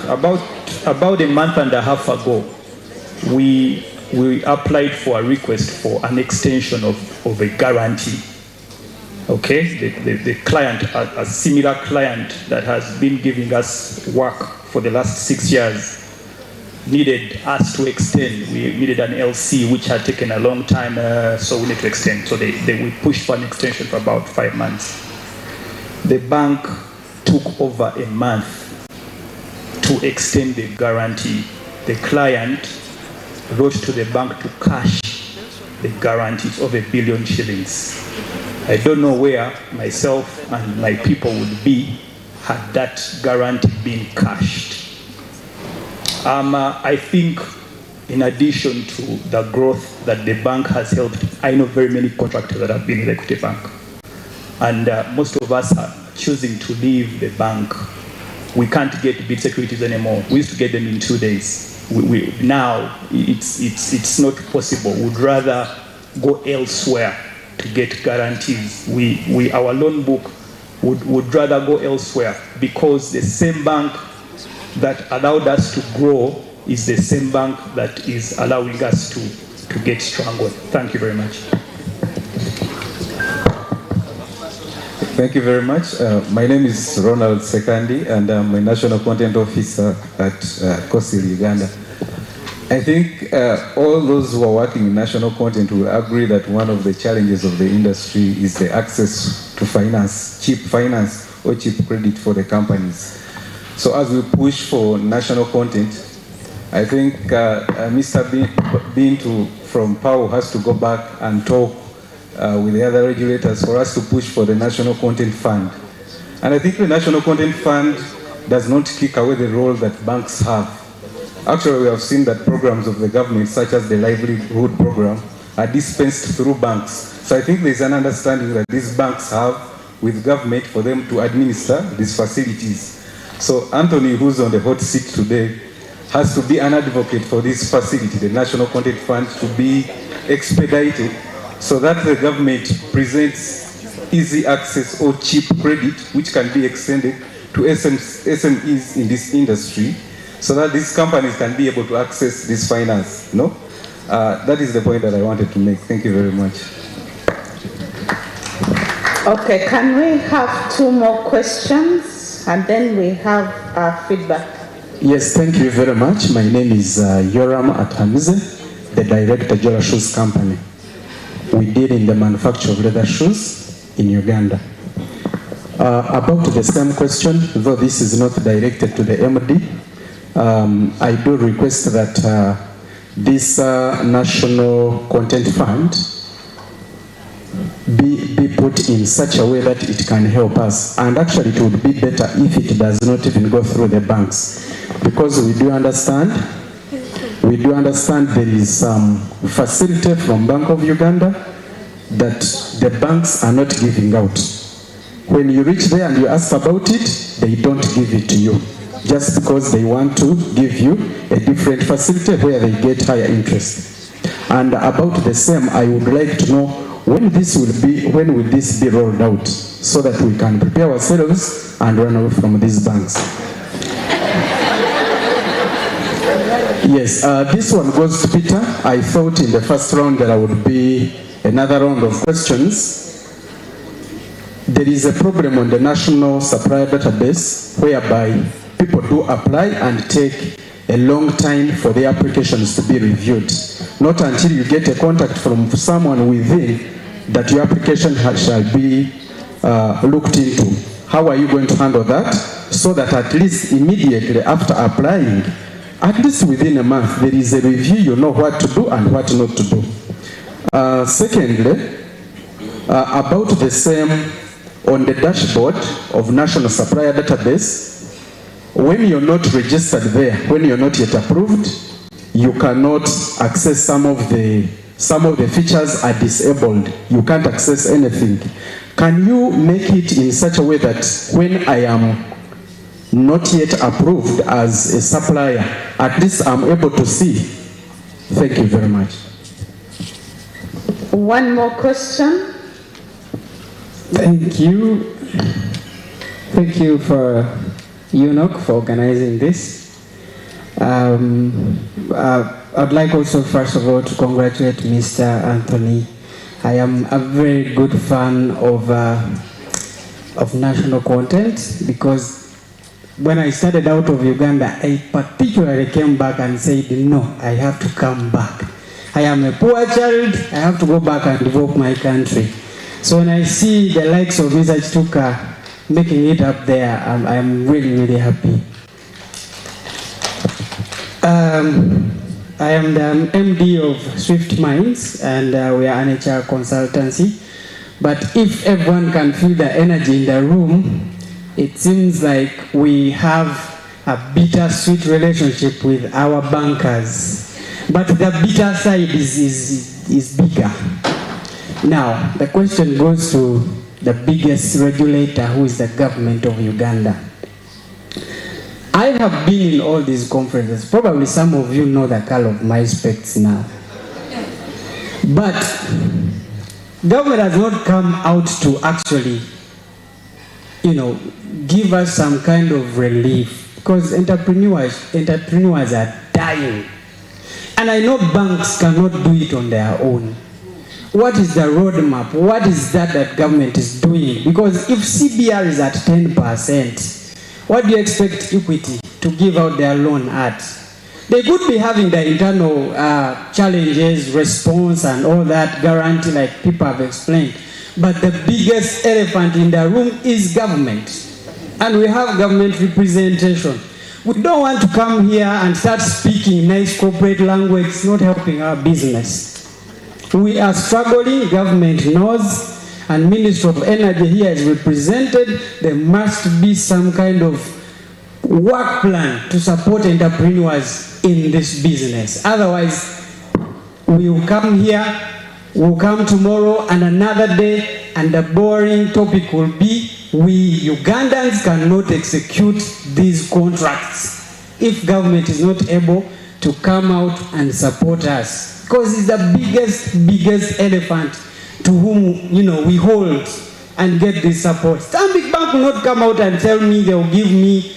about a month and a half ago, we applied for a request for an extension of a guarantee. Okay, the client, a similar client that has been giving us work for the last 6 years, needed us to extend. We needed an LC, which had taken a long time, so we need to extend. So we pushed for an extension for about 5 months. The bank took over a month to extend the guarantee. The client wrote to the bank to cash the guarantees of $1 billion shillings. I don't know where myself and my people would be had that guarantee been cashed. I think in addition to the growth that the bank has helped, I know very many contractors that have been in the Equity Bank. And most of us are choosing to leave the bank. We can't get bid securities anymore. We used to get them in 2 days. Now it's not possible. We'd rather go elsewhere to get guarantees. Our loan book would rather go elsewhere, because the same bank that allowed us to grow is the same bank that is allowing us to get stronger. Thank you very much. Thank you very much. My name is Ronald Sekandi, and I'm a National Content Officer at COSIL Uganda. I think all those who are working in national content will agree that one of the challenges of the industry is the access to finance, cheap finance or cheap credit for the companies. So as we push for national content, I think Mr. Bintu from PAO has to go back and talk with the other regulators for us to push for the National Content Fund. And I think the National Content Fund does not kick away the role that banks have. Actually, we have seen that programs of the government, such as the livelihood program, are dispensed through banks. So I think there's an understanding that these banks have with government for them to administer these facilities. So Anthony, who's on the hot seat today, has to be an advocate for this facility, the National Content Fund, to be expedited so that the government presents easy access or cheap credit, which can be extended to SMEs in this industry, so that these companies can be able to access this finance. No? That is the point that I wanted to make. Thank you very much. Okay, can we have 2 more questions and then we have feedback? Yes, thank you very much. My name is Yoram Atamize, the director, Jora Shoes Company. We deal in the manufacture of leather shoes in Uganda. About the same question, though this is not directed to the MD, I do request that this National Content Fund be put in such a way that it can help us. And actually it would be better if it does not even go through the banks. Because we do understand there is some facility from Bank of Uganda that the banks are not giving out. When you reach there and you ask about it, they don't give it to you, just because they want to give you a different facility where they get higher interest. And about the same, I would like to know when will this be rolled out, so that we can prepare ourselves and run away from these banks. Yes, this one goes to Peter. I thought in the first round there would be another round of questions. There is a problem on the National Supplier database whereby people do apply and take a long time for their applications to be reviewed. Not until you get a contact from someone within that your application shall be looked into. How are you going to handle that? So that at least immediately after applying, at least within a month, there is a review, you know what to do and what not to do. Secondly, about the same, on the dashboard of National Supplier database, when you're not registered there, when you're not yet approved, you cannot access some of the features are disabled. You can't access anything. Can you make it in such a way that when I am not yet approved as a supplier, at least I'm able to see? Thank you very much. One more question. Thank you. Thank you for Unoc for organizing this. I'd like also first of all to congratulate Mr. Anthony. I am a very good fan of national content, because when I started out of Uganda, I particularly came back and said, no, I have to come back. I am a poor child, I have to go back and develop my country. So when I see the likes of Mr. Chituka making it up there, I'm really, really happy. I am the MD of Swift Minds, and we are an HR consultancy. But if everyone can feel the energy in the room, it seems like we have a bittersweet relationship with our bankers. But the bitter side is bigger. Now, the question goes to the biggest regulator, who is the government of Uganda. I have been in all these conferences. Probably some of you know the color of my specs now. But government has not come out to actually, give us some kind of relief, because entrepreneurs are dying. And I know banks cannot do it on their own. What is the roadmap? What is that government is doing? Because if CBR is at 10%, what do you expect Equity to give out their loan at? They could be having the internal challenges, response, and all that guarantee, like people have explained. But the biggest elephant in the room is government. And we have government representation. We don't want to come here and start speaking nice corporate language. It's not helping our business. We are struggling, government knows, and Ministry of Energy here is represented. There must be some kind of work plan to support entrepreneurs in this business. Otherwise, we will come here, we'll come tomorrow and another day, and the boring topic will be, we Ugandans cannot execute these contracts if government is not able to come out and support us. Because it's the biggest elephant to whom, we hold and get this support. Stanbic Bank will not come out and tell me they'll give me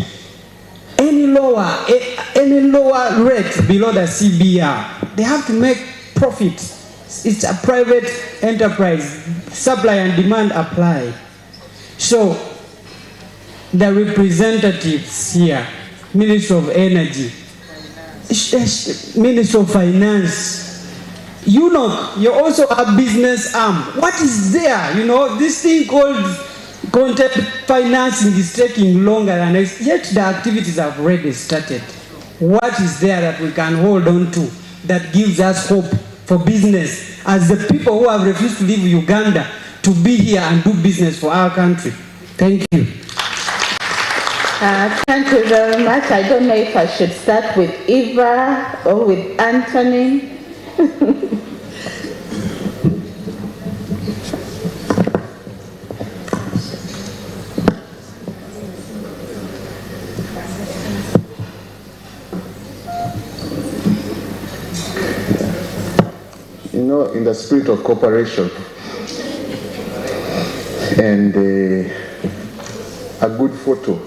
any lower rate below the CBR. They have to make profit. It's a private enterprise. Supply and demand apply. So the representatives here, Ministry of Energy, Ministry of Finance, Unoc, you also a business arm. What is there? This thing called content financing is taking longer than yet the activities have already started. What is there that we can hold on to that gives us hope for business as the people who have refused to leave Uganda to be here and do business for our country? Thank you. Thank you very much. I don't know if I should start with Eva or with Anthony. In the spirit of cooperation and a good photo,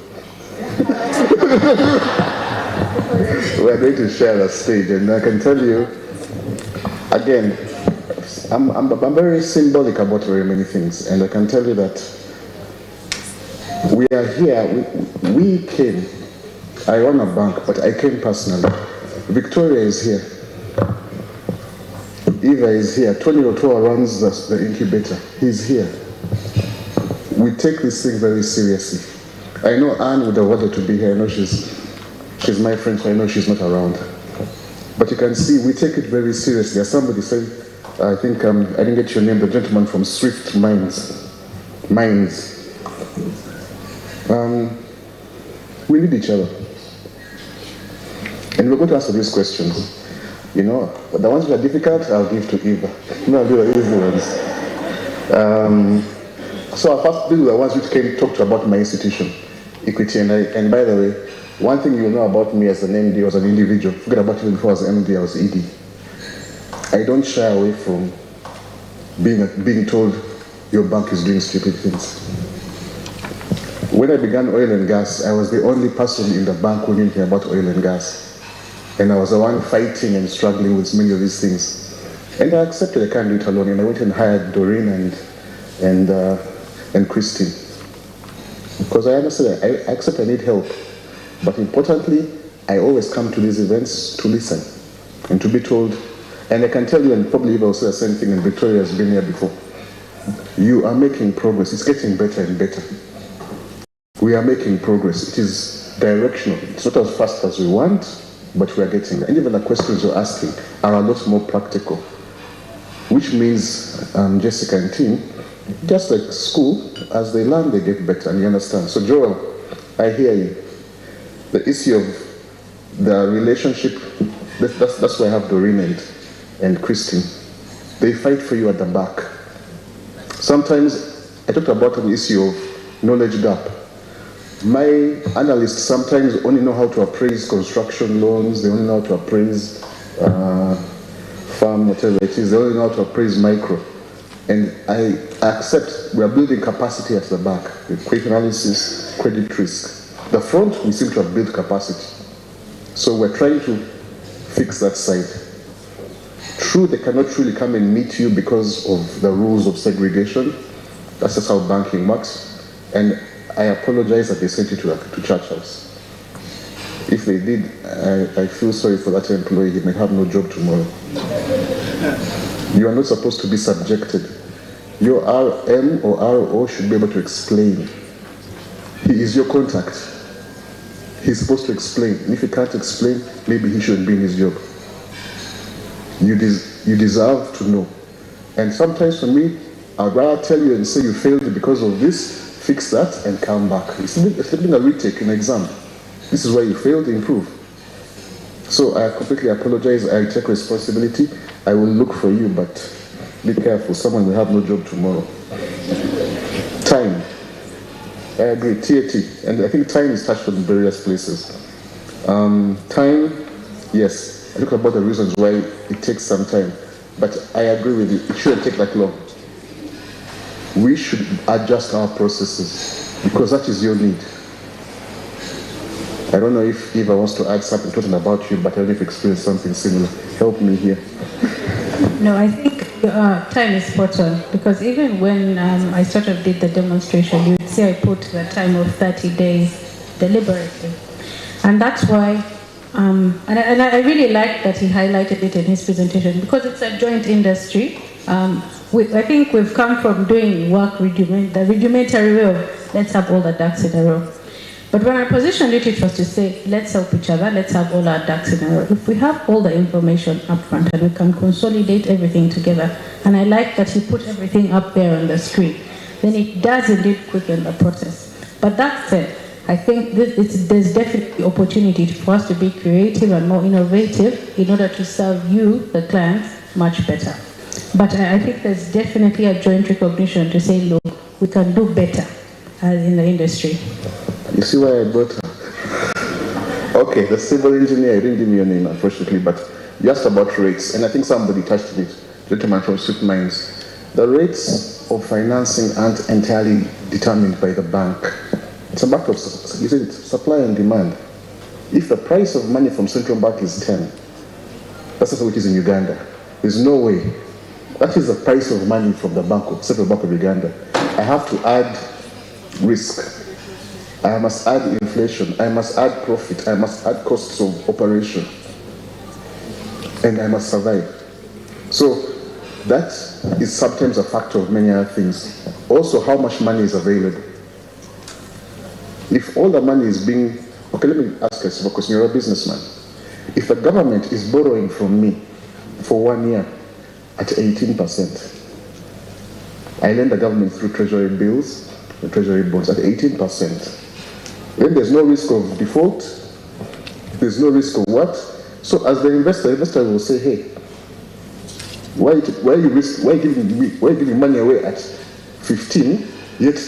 we are going to share a stage, and I can tell you, again, I'm very symbolic about very many things, and I can tell you that we are here, we came, I run a bank, but I came personally. Victoria is here. Eva is here. Tony Rotoa runs the incubator. He's here. We take this thing very seriously. I know Anne would have wanted to be here. I know she's my friend, so I know she's not around. But you can see we take it very seriously. As somebody said, I think I didn't get your name, the gentleman from Swift Mines. We need each other. And we're going to answer these questions. But the ones that are difficult, I'll give to Eva. I'll do the easy ones. So I'll first do the ones which came talk to about my institution, Equity. And by the way, one thing you know about me as an MD, as an individual, forget about even before I was MD, I was ED. I don't shy away from being told your bank is doing stupid things. When I began oil and gas, I was the only person in the bank who knew anything about oil and gas. And I was the one fighting and struggling with many of these things. And I accepted I can't do it alone. And I went and hired Doreen and Christine. Because I understood I accept I need help. But importantly, I always come to these events to listen and to be told. And I can tell you, and probably Eva will say the same thing, and Victoria has been here before. You are making progress. It's getting better and better. We are making progress. It is directional. It's not as fast as we want, but we are getting there. And even the questions you're asking are a lot more practical, which means Jessica and team, just like school, as they learn, they get better, and you understand. So Joel, I hear you. The issue of the relationship, that's why I have Doreen and Christine. They fight for you at the back. Sometimes, I talked about the issue of knowledge gap. My analysts sometimes only know how to appraise construction loans, they only know how to appraise farm, whatever it is, they only know how to appraise micro. And I accept we are building capacity at the back, with credit analysis, credit risk. The front, we seem to have built capacity. So we're trying to fix that side. True, they cannot really come and meet you because of the rules of segregation. That's just how banking works. And I apologize that they sent you to Church House. If they did, I feel sorry for that employee. He may have no job tomorrow. You are not supposed to be subjected. Your RM or RO should be able to explain. He is your contact. He's supposed to explain. And if he can't explain, maybe he shouldn't be in his job. You deserve to know. And sometimes for me, I'd rather tell you and say you failed because of this, fix that, and come back. It's like a retake in an exam. This is where you failed, improve. So I completely apologize. I take responsibility. I will look for you, but be careful. Someone will have no job tomorrow. Time. I agree. TAT. And I think time is touched on in various places. Time, yes. I talk about the reasons why it takes some time. But I agree with you. It shouldn't take that long. We should adjust our processes because that is your need. I don't know if Eva wants to add something talking about you, but I don't know if you experienced something similar. Help me here. No, I think time is spot on, because even when I sort of did the demonstration, you would see I put the time of 30 days deliberately. And that's why, and I really like that he highlighted it in his presentation, because it's a joint industry. I think we've come from doing work the rudimentary way of let's have all the ducks in a row. But when I positioned it, it was to say, let's help each other, let's have all our ducks in a row. If we have all the information up front and we can consolidate everything together, and I like that he put everything up there on the screen, then it does indeed quicken the process. But that said, I think there's definitely opportunity for us to be creative and more innovative in order to serve you, the clients, much better. But I think there's definitely a joint recognition to say, look, we can do better in the industry. You see why I brought her? Okay, the civil engineer, I didn't give me your name, unfortunately, but you asked about rates, and I think somebody touched on it, gentleman from Swift Mines. The rates of financing aren't entirely determined by the bank. It's a matter of supply and demand. If the price of money from central bank is 10, that's what it is in Uganda. There's no way. That is the price of money from the Central Bank of Uganda. I have to add risk. I must add inflation, I must add profit, I must add costs of operation, and I must survive. So that is sometimes a factor of many other things. Also, how much money is available. If all the money is being, okay, let me ask you a question, you're a businessman. If the government is borrowing from me for 1 year at 18%, I lend the government through treasury bills, the treasury bonds at 18%. Then there's no risk of default, there's no risk of what? So as the investor will say, hey, why are you giving money away at 15, yet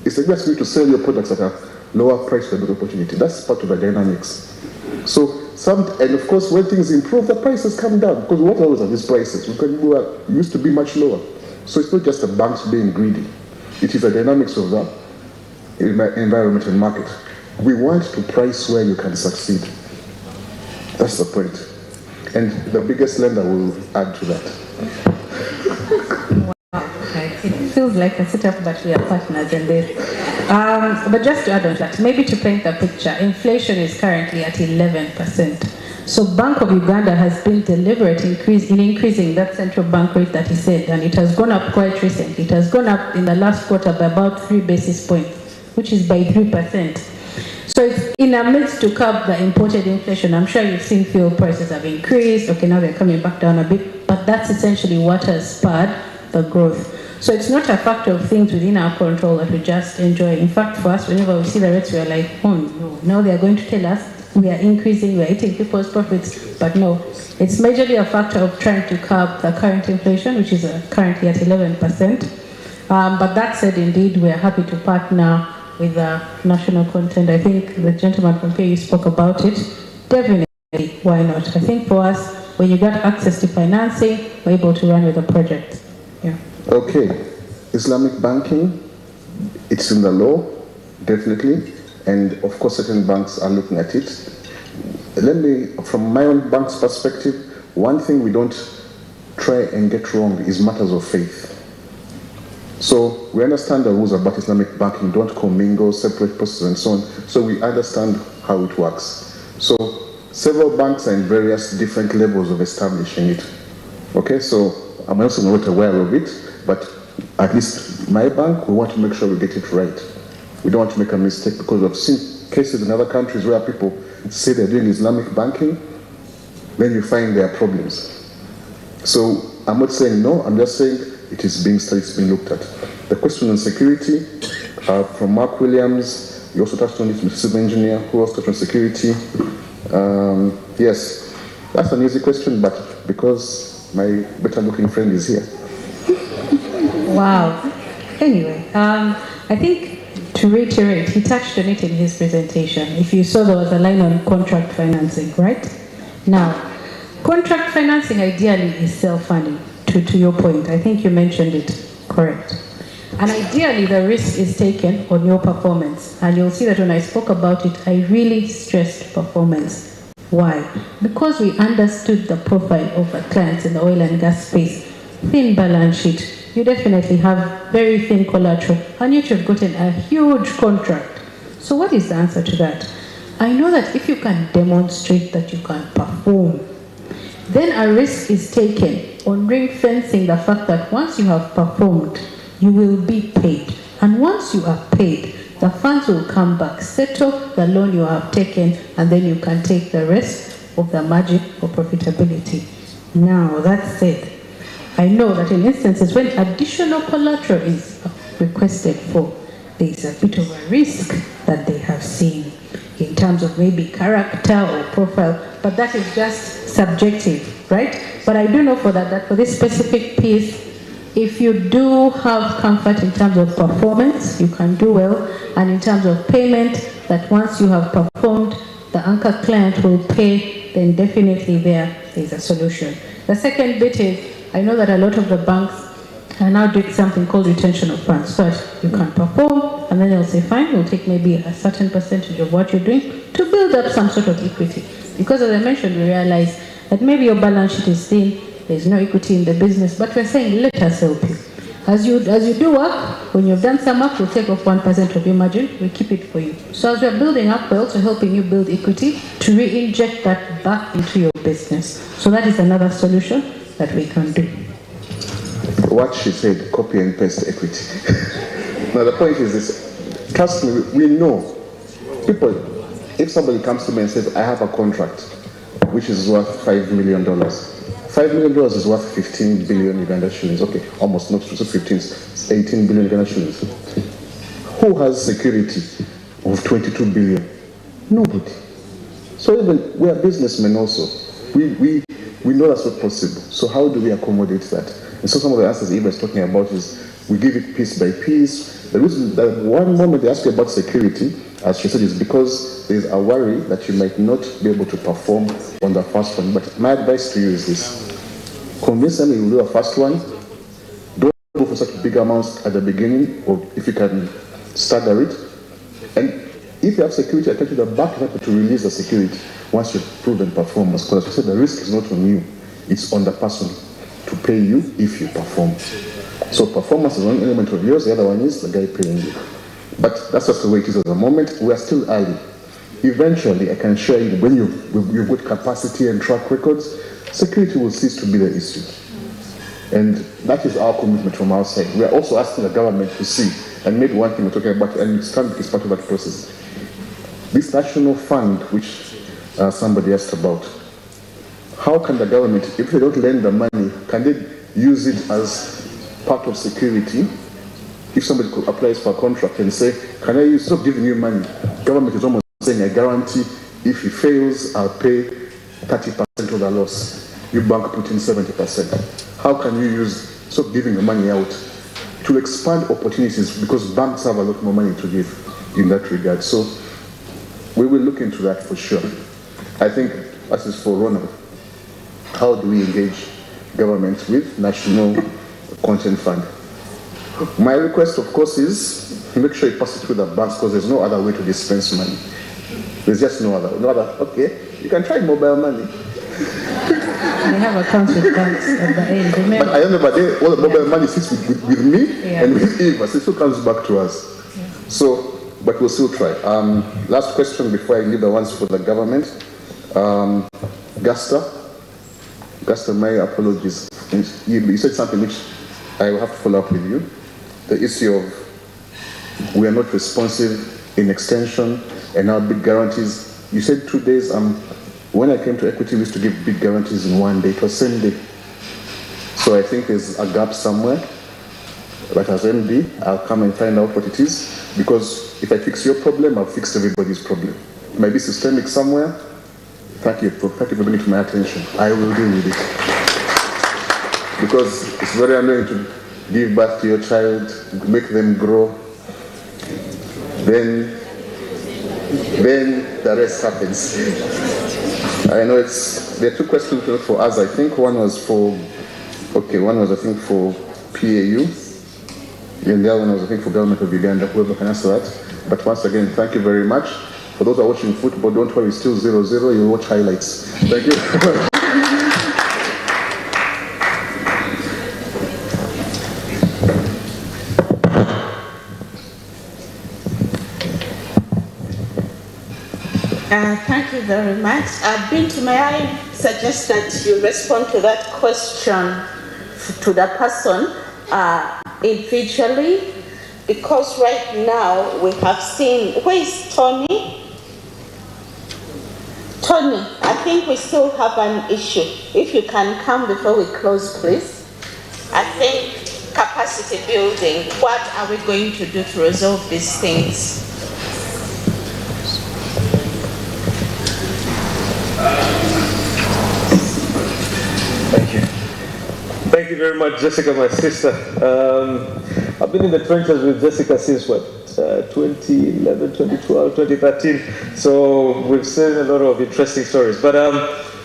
it's just me to sell your products at a lower price for a good opportunity. That's part of the dynamics. So and of course when things improve, the prices come down, because what else are these prices? It used to be much lower. So it's not just the banks being greedy. It is the dynamics of the environment and market. We want to price where you can succeed. That's the point. And the biggest lender will add to that. Wow, okay. It feels like a setup, but we are partners in this. But just to add on that, maybe to paint the picture, inflation is currently at 11%. So Bank of Uganda has been deliberate in increasing that central bank rate that he said, and it has gone up quite recently. It has gone up in the last quarter by about 3 basis points, which is by 3%. So it's in a midst to curb the imported inflation. I'm sure you've seen fuel prices have increased. Okay, now they're coming back down a bit, but that's essentially what has spurred the growth. So it's not a factor of things within our control that we just enjoy. In fact, for us, whenever we see the rates, we are like, oh no, now they are going to tell us we are increasing, we are eating people's profits. But no, it's majorly a factor of trying to curb the current inflation, which is currently at 11%. But that said, indeed, we are happy to partner with national content. I think the gentleman from PAU spoke about it. Definitely, why not? I think for us, when you get access to financing, we're able to run with a project. Yeah. Okay. Islamic banking, it's in the law, definitely. And of course, certain banks are looking at it. Let me, from my own bank's perspective, one thing we don't try and get wrong is matters of faith. So we understand the rules about Islamic banking, don't commingle, separate processes and so on. So we understand how it works. So several banks are in various different levels of establishing it. Okay, so I'm also not aware of it, but at least my bank, we want to make sure we get it right. We don't want to make a mistake, because we've seen cases in other countries where people say they're doing Islamic banking, then you find there are problems. So I'm not saying no, I'm just saying it is being studied, it's being looked at. The question on security, from Mark Williams, you also touched on it, Mr. Civil Engineer, who else touched on security? Yes, that's an easy question, but because my better looking friend is here. Wow. Anyway, I think to reiterate, he touched on it in his presentation. If you saw, there was a line on contract financing, right? Now, contract financing ideally is self-funding, to your point. I think you mentioned it, correct. And ideally, the risk is taken on your performance. And you'll see that when I spoke about it, I really stressed performance. Why? Because we understood the profile of the clients in the oil and gas space. Thin balance sheet. You definitely have very thin collateral, and yet you've gotten a huge contract. So what is the answer to that? I know that if you can demonstrate that you can perform, then a risk is taken on ring-fencing the fact that once you have performed, you will be paid. And once you are paid, the funds will come back, settle the loan you have taken, and then you can take the rest of the margin for profitability. Now, that said, I know that in instances when additional collateral is requested for, there is a bit of a risk that they have seen in terms of maybe character or profile, but that is just subjective, right? But I do know for that for this specific piece, if you do have comfort in terms of performance, you can do well, and in terms of payment, that once you have performed, the anchor client will pay, then definitely there is a solution. The second bit is, I know that a lot of the banks are now doing something called retention of funds. So you can perform, and then they'll say, fine, we'll take maybe a certain percentage of what you're doing to build up some sort of equity. Because as I mentioned, we realize that maybe your balance sheet is thin, there's no equity in the business, but we're saying, let us help you. As you do work, when you've done some work, we'll take off 1% of your margin, we keep it for you. So as we're building up, we're also helping you build equity to re-inject that back into your business. So that is another solution that we can do. What she said, copy and paste equity. Now the point is this, trust me, we know. People, if somebody comes to me and says, I have a contract which is worth $5 million. $5 million is worth 15 billion Uganda shillings. Okay, almost not 15, 18 billion Uganda shillings. Who has security of 22 billion? Nobody. So even we are businessmen also. We know that's not possible. So how do we accommodate that? And so some of the answers Eva is talking about is we give it piece by piece. The reason that one moment they ask you about security, as she said, is because there's a worry that you might not be able to perform on the first one. But my advice to you is this. Convince them you'll do a first one. Don't go for such big amounts at the beginning, or if you can stagger it. And if you have security, I tell you the bank is happy to release the security once you've proven performance. Because as I said, the risk is not on you, it's on the person to pay you if you perform. So performance is one element of yours, the other one is the guy paying you. But that's just the way it is at the moment. We are still early. Eventually, I can assure you, when you've got capacity and track records, security will cease to be the issue. And that is our commitment from our side. We are also asking the government to see, and maybe one thing we're talking about, and Stanbic is part of that process, this national fund, which somebody asked about, how can the government, if they don't lend the money, can they use it as part of security? If somebody applies for a contract and say, can I use, stop giving you money, government is almost saying, I guarantee if he fails, I'll pay 30% of the loss. You bank put in 70%. How can you use, stop giving the money out to expand opportunities, because banks have a lot more money to give in that regard. So we will look into that for sure. I think as is for Ronald, how do we engage government with National Content Fund? My request, of course, is make sure you pass it through the banks, because there's no other way to dispense money. There's just no other. Okay, you can try mobile money. They have accounts with banks at the end. Remember? But at the end of the day, all the mobile money sits with me and with Eva, so it still comes back to us. Yeah. So but we'll still try. Last question before I leave the ones for the government. Guster, my apologies. You said something which I will have to follow up with you. The issue of we are not responsive in extension and our big guarantees. You said 2 days. When I came to Equity, we used to give big guarantees in 1 day. It was same day. So I think there's a gap somewhere. But as MD, I'll come and find out what it is. Because if I fix your problem, I'll fix everybody's problem. It might be systemic somewhere. Thank you for bringing it to my attention. I will deal with it. Because it's very annoying to give birth to your child, make them grow. Then the rest happens. I know there are 2 questions for us. I think one was for PAU. And the other one was, I think, for Government of Uganda, whoever can answer that. But once again, thank you very much. For those who are watching football, don't worry, it's still 0-0. You'll watch highlights. Thank you. Thank you very much. Bintu, may I suggest that you respond to that question to the person individually? Because right now we have seen, where is Tony? Tony, I think we still have an issue. If you can come before we close, please. I think capacity building, what are we going to do to resolve these things? Thank you. Thank you very much, Jessica, my sister. I've been in the trenches with Jessica since 2011, 2012, 2013. So we've seen a lot of interesting stories. But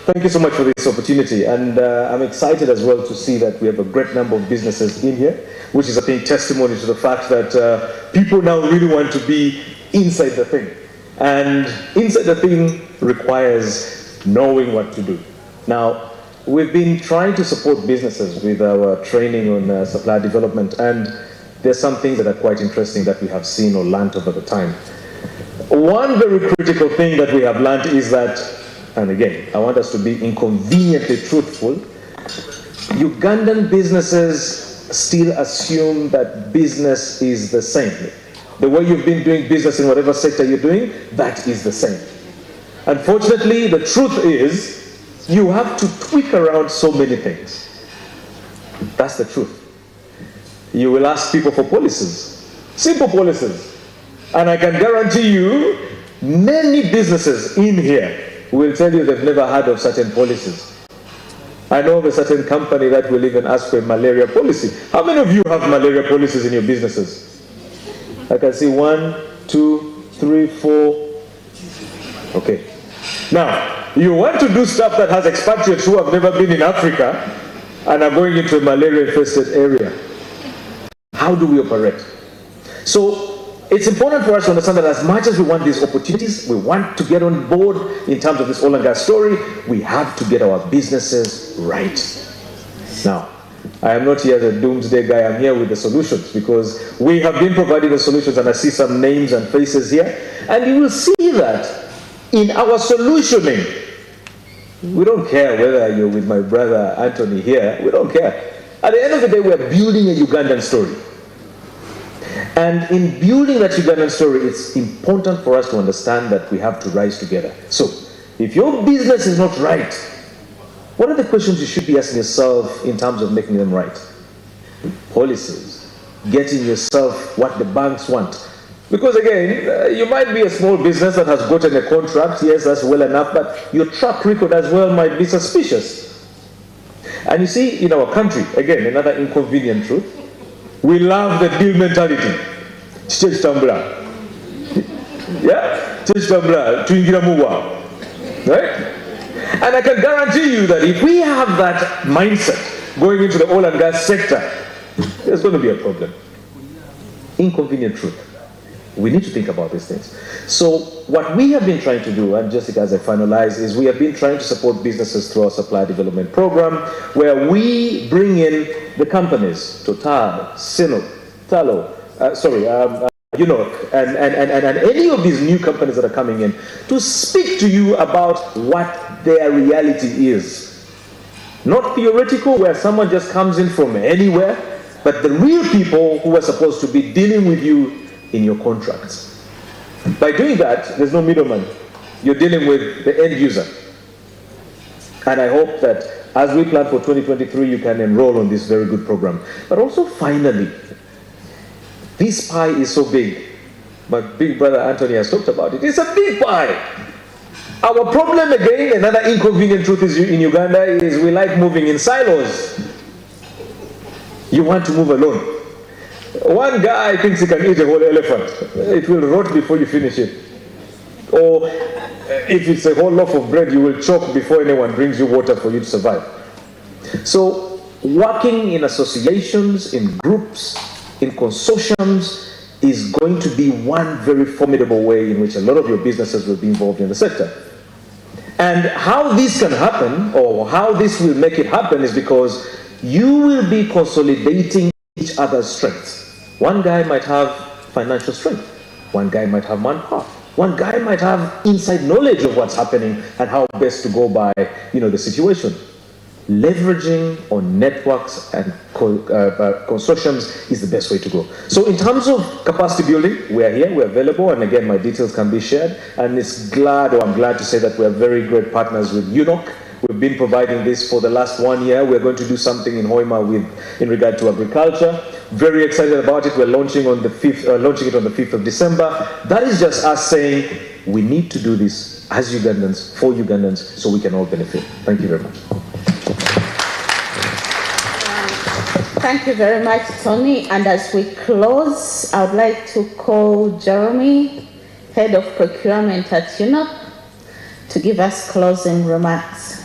thank you so much for this opportunity. And I'm excited as well to see that we have a great number of businesses in here, which is, I think, testimony to the fact that people now really want to be inside the thing. And inside the thing requires knowing what to do. Now, we've been trying to support businesses with our training on supplier development, and there's some things that are quite interesting that we have seen or learned over the time. One very critical thing that we have learned is that, and again, I want us to be inconveniently truthful, Ugandan businesses still assume that business is the same. The way you've been doing business in whatever sector you're doing, that is the same. Unfortunately, the truth is, you have to tweak around so many things. That's the truth. You will ask people for policies, simple policies. And I can guarantee you, many businesses in here will tell you they've never heard of certain policies. I know of a certain company that will even ask for a malaria policy. How many of you have malaria policies in your businesses? I can see 1, 2, 3, 4. Okay. Now, you want to do stuff that has expatriates who have never been in Africa and are going into a malaria-infested area. How do we operate? So it's important for us to understand that as much as we want these opportunities, we want to get on board in terms of this oil and gas story, we have to get our businesses right. Now, I am not here as a doomsday guy, I'm here with the solutions because we have been providing the solutions, and I see some names and faces here, and you will see that in our solutioning. We don't care whether you're with my brother Anthony here, we don't care. At the end of the day, we're building a Ugandan story. And in building that Ugandan story, it's important for us to understand that we have to rise together. So, if your business is not right, what are the questions you should be asking yourself in terms of making them right? Policies, getting yourself what the banks want. Because again, you might be a small business that has gotten a contract, yes, that's well enough, but your track record as well might be suspicious. And you see, in our country, again, another inconvenient truth, we love the deal mentality. Yeah? Right? And I can guarantee you that if we have that mindset going into the oil and gas sector, there's going to be a problem. Inconvenient truth. We need to think about these things. So what we have been trying to do, and Jessica, as I finalize, is we have been trying to support businesses through our supply development program, where we bring in the companies, Total, Sinop, Unoc and any of these new companies that are coming in to speak to you about what their reality is. Not theoretical, where someone just comes in from anywhere, but the real people who are supposed to be dealing with you in your contracts. By doing that, there's no middleman. You're dealing with the end user. And I hope that as we plan for 2023, you can enroll on this very good program. But also, finally, this pie is so big. My big brother Anthony has talked about it. It's a big pie. Our problem again, another inconvenient truth is in Uganda, is we like moving in silos. You want to move alone. One guy thinks he can eat a whole elephant. It will rot before you finish it. Or if it's a whole loaf of bread, you will choke before anyone brings you water for you to survive. So working in associations, in groups, in consortiums is going to be one very formidable way in which a lot of your businesses will be involved in the sector. And how this can happen, or how this will make it happen, is because you will be consolidating each other's strengths. One guy might have financial strength. One guy might have manpower. One guy might have inside knowledge of what's happening and how best to go by, the situation. Leveraging on networks and consortiums is the best way to go. So in terms of capacity building, we are here, we're available, and again, my details can be shared. And I'm glad to say that we are very great partners with Unoc. We've been providing this for the last 1 year. We're going to do something in Hoima in regard to agriculture. Very excited about it. We're launching it on the 5th of December. That is just us saying we need to do this as Ugandans, for Ugandans, so we can all benefit. Thank you very much. Thank you very much, Tony. And as we close, I would like to call Jeremy, Head of Procurement at Unoc, to give us closing remarks.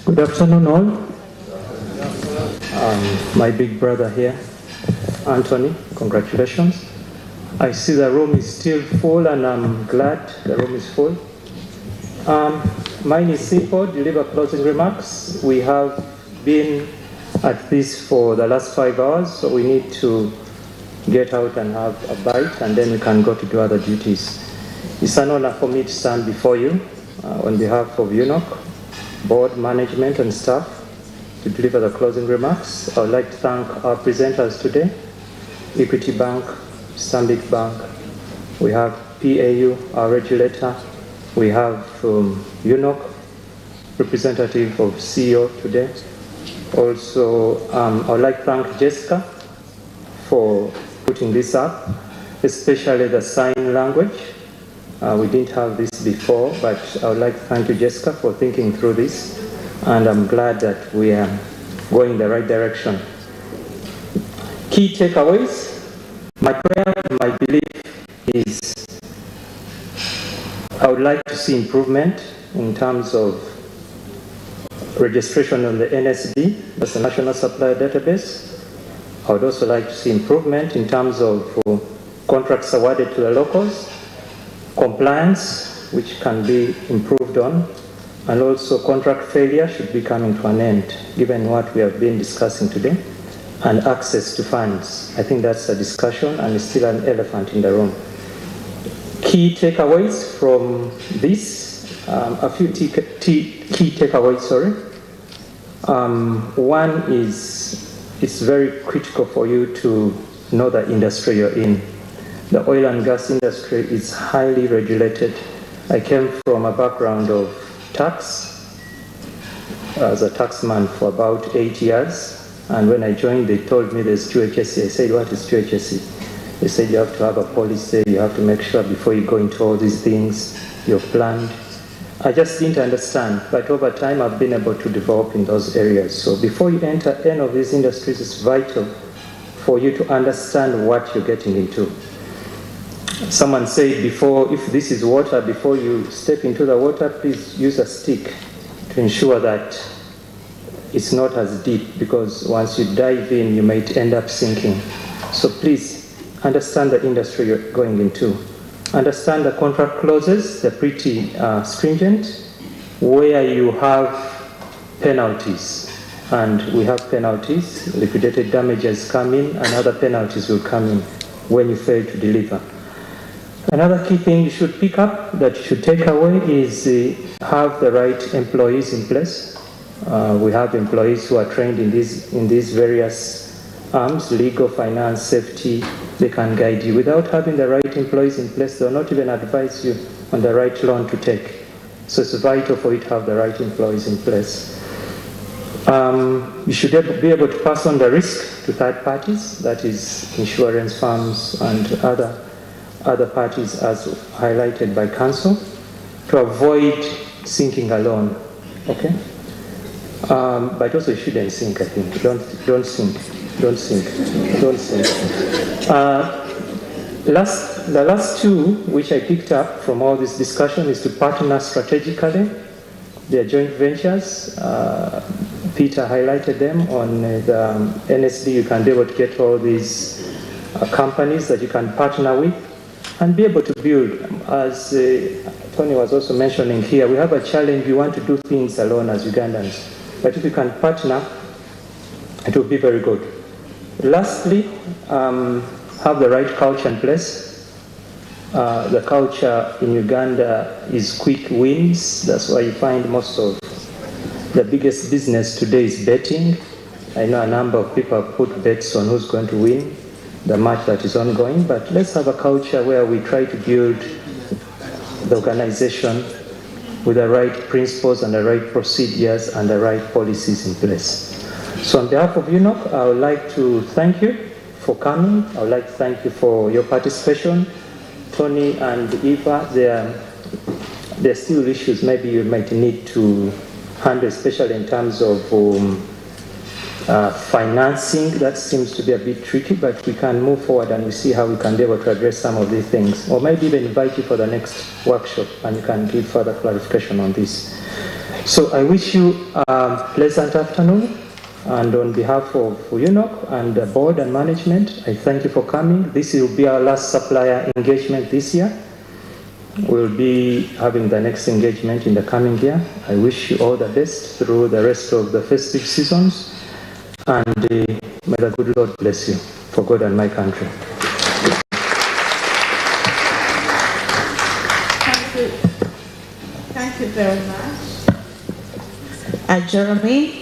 Good afternoon all. My big brother here, Anthony, congratulations. I see the room is still full and I'm glad the room is full. Mine is simple, deliver closing remarks. We have been at this for the last 5 hours, so we need to get out and have a bite and then we can go to do other duties. It's an honor for me to stand before you on behalf of Unoc, board, management and staff to deliver the closing remarks. I would like to thank our presenters today, Equity Bank, Stanbic Bank. We have PAU, our regulator. We have Unoc, representative of CEO today. Also, I would like to thank Jessica for putting this up, especially the sign language. We didn't have this before, but I would like to thank you, Jessica, for thinking through this. And I'm glad that we are going in the right direction. Key takeaways. My prayer, my belief is I would like to see improvement in terms of registration on the NSD, that's the National Supplier Database. I would also like to see improvement in terms of contracts awarded to the locals, compliance, which can be improved on, and also contract failure should be coming to an end, given what we have been discussing today, and access to funds. I think that's a discussion and it's still an elephant in the room. Key takeaways from this, a few key takeaways, sorry. One is it's very critical for you to know the industry you're in. The oil and gas industry is highly regulated. I came from a background of tax, as a taxman for about 8 years, and when I joined they told me there's QHSE. I said, what is QHSE? They said you have to have a policy, you have to make sure before you go into all these things you've planned. I just didn't understand, but over time I've been able to develop in those areas. So before you enter any of these industries, it's vital for you to understand what you're getting into. Someone said before, if this is water, before you step into the water, please use a stick to ensure that it's not as deep, because once you dive in, you might end up sinking. So please understand the industry you're going into. Understand the contract clauses, they're pretty stringent, where you have penalties. And we have penalties, liquidated damages come in, and other penalties will come in when you fail to deliver. Another key thing you should pick up, that you should take away, is have the right employees in place. We have employees who are trained in these various arms, legal, finance, safety. They can guide you. Without having the right employees in place, they will not even advise you on the right loan to take. So it's vital for you to have the right employees in place. You should be able to pass on the risk to third parties, that is insurance firms and other parties as highlighted by council, to avoid sinking alone. Okay? But also you shouldn't sink, I think. Don't sink. The last two, which I picked up from all this discussion, is to partner strategically. They are joint ventures. Peter highlighted them on the NSD. You can be able to get all these companies that you can partner with and be able to build. As Tony was also mentioning here, we have a challenge. We want to do things alone as Ugandans. But if we can partner, it will be very good. Lastly, have the right culture in place. The culture in Uganda is quick wins. That's why you find most of the biggest business today is betting. I know a number of people have put bets on who's going to win the match that is ongoing, but let's have a culture where we try to build the organization with the right principles and the right procedures and the right policies in place. So on behalf of Unoc, I would like to thank you for coming. I would like to thank you for your participation. Tony and Eva, there are still issues maybe you might need to handle, especially in terms of financing. That seems to be a bit tricky, but we can move forward and we see how we can be able to address some of these things. Or maybe even invite you for the next workshop and you can give further clarification on this. So I wish you a pleasant afternoon. And on behalf of Unoc and the board and management, I thank you for coming. This will be our last supplier engagement this year. We'll be having the next engagement in the coming year. I wish you all the best through the rest of the festive seasons. And may the good Lord bless you for God and my country. Thank you. Thank you very much. Jeremy.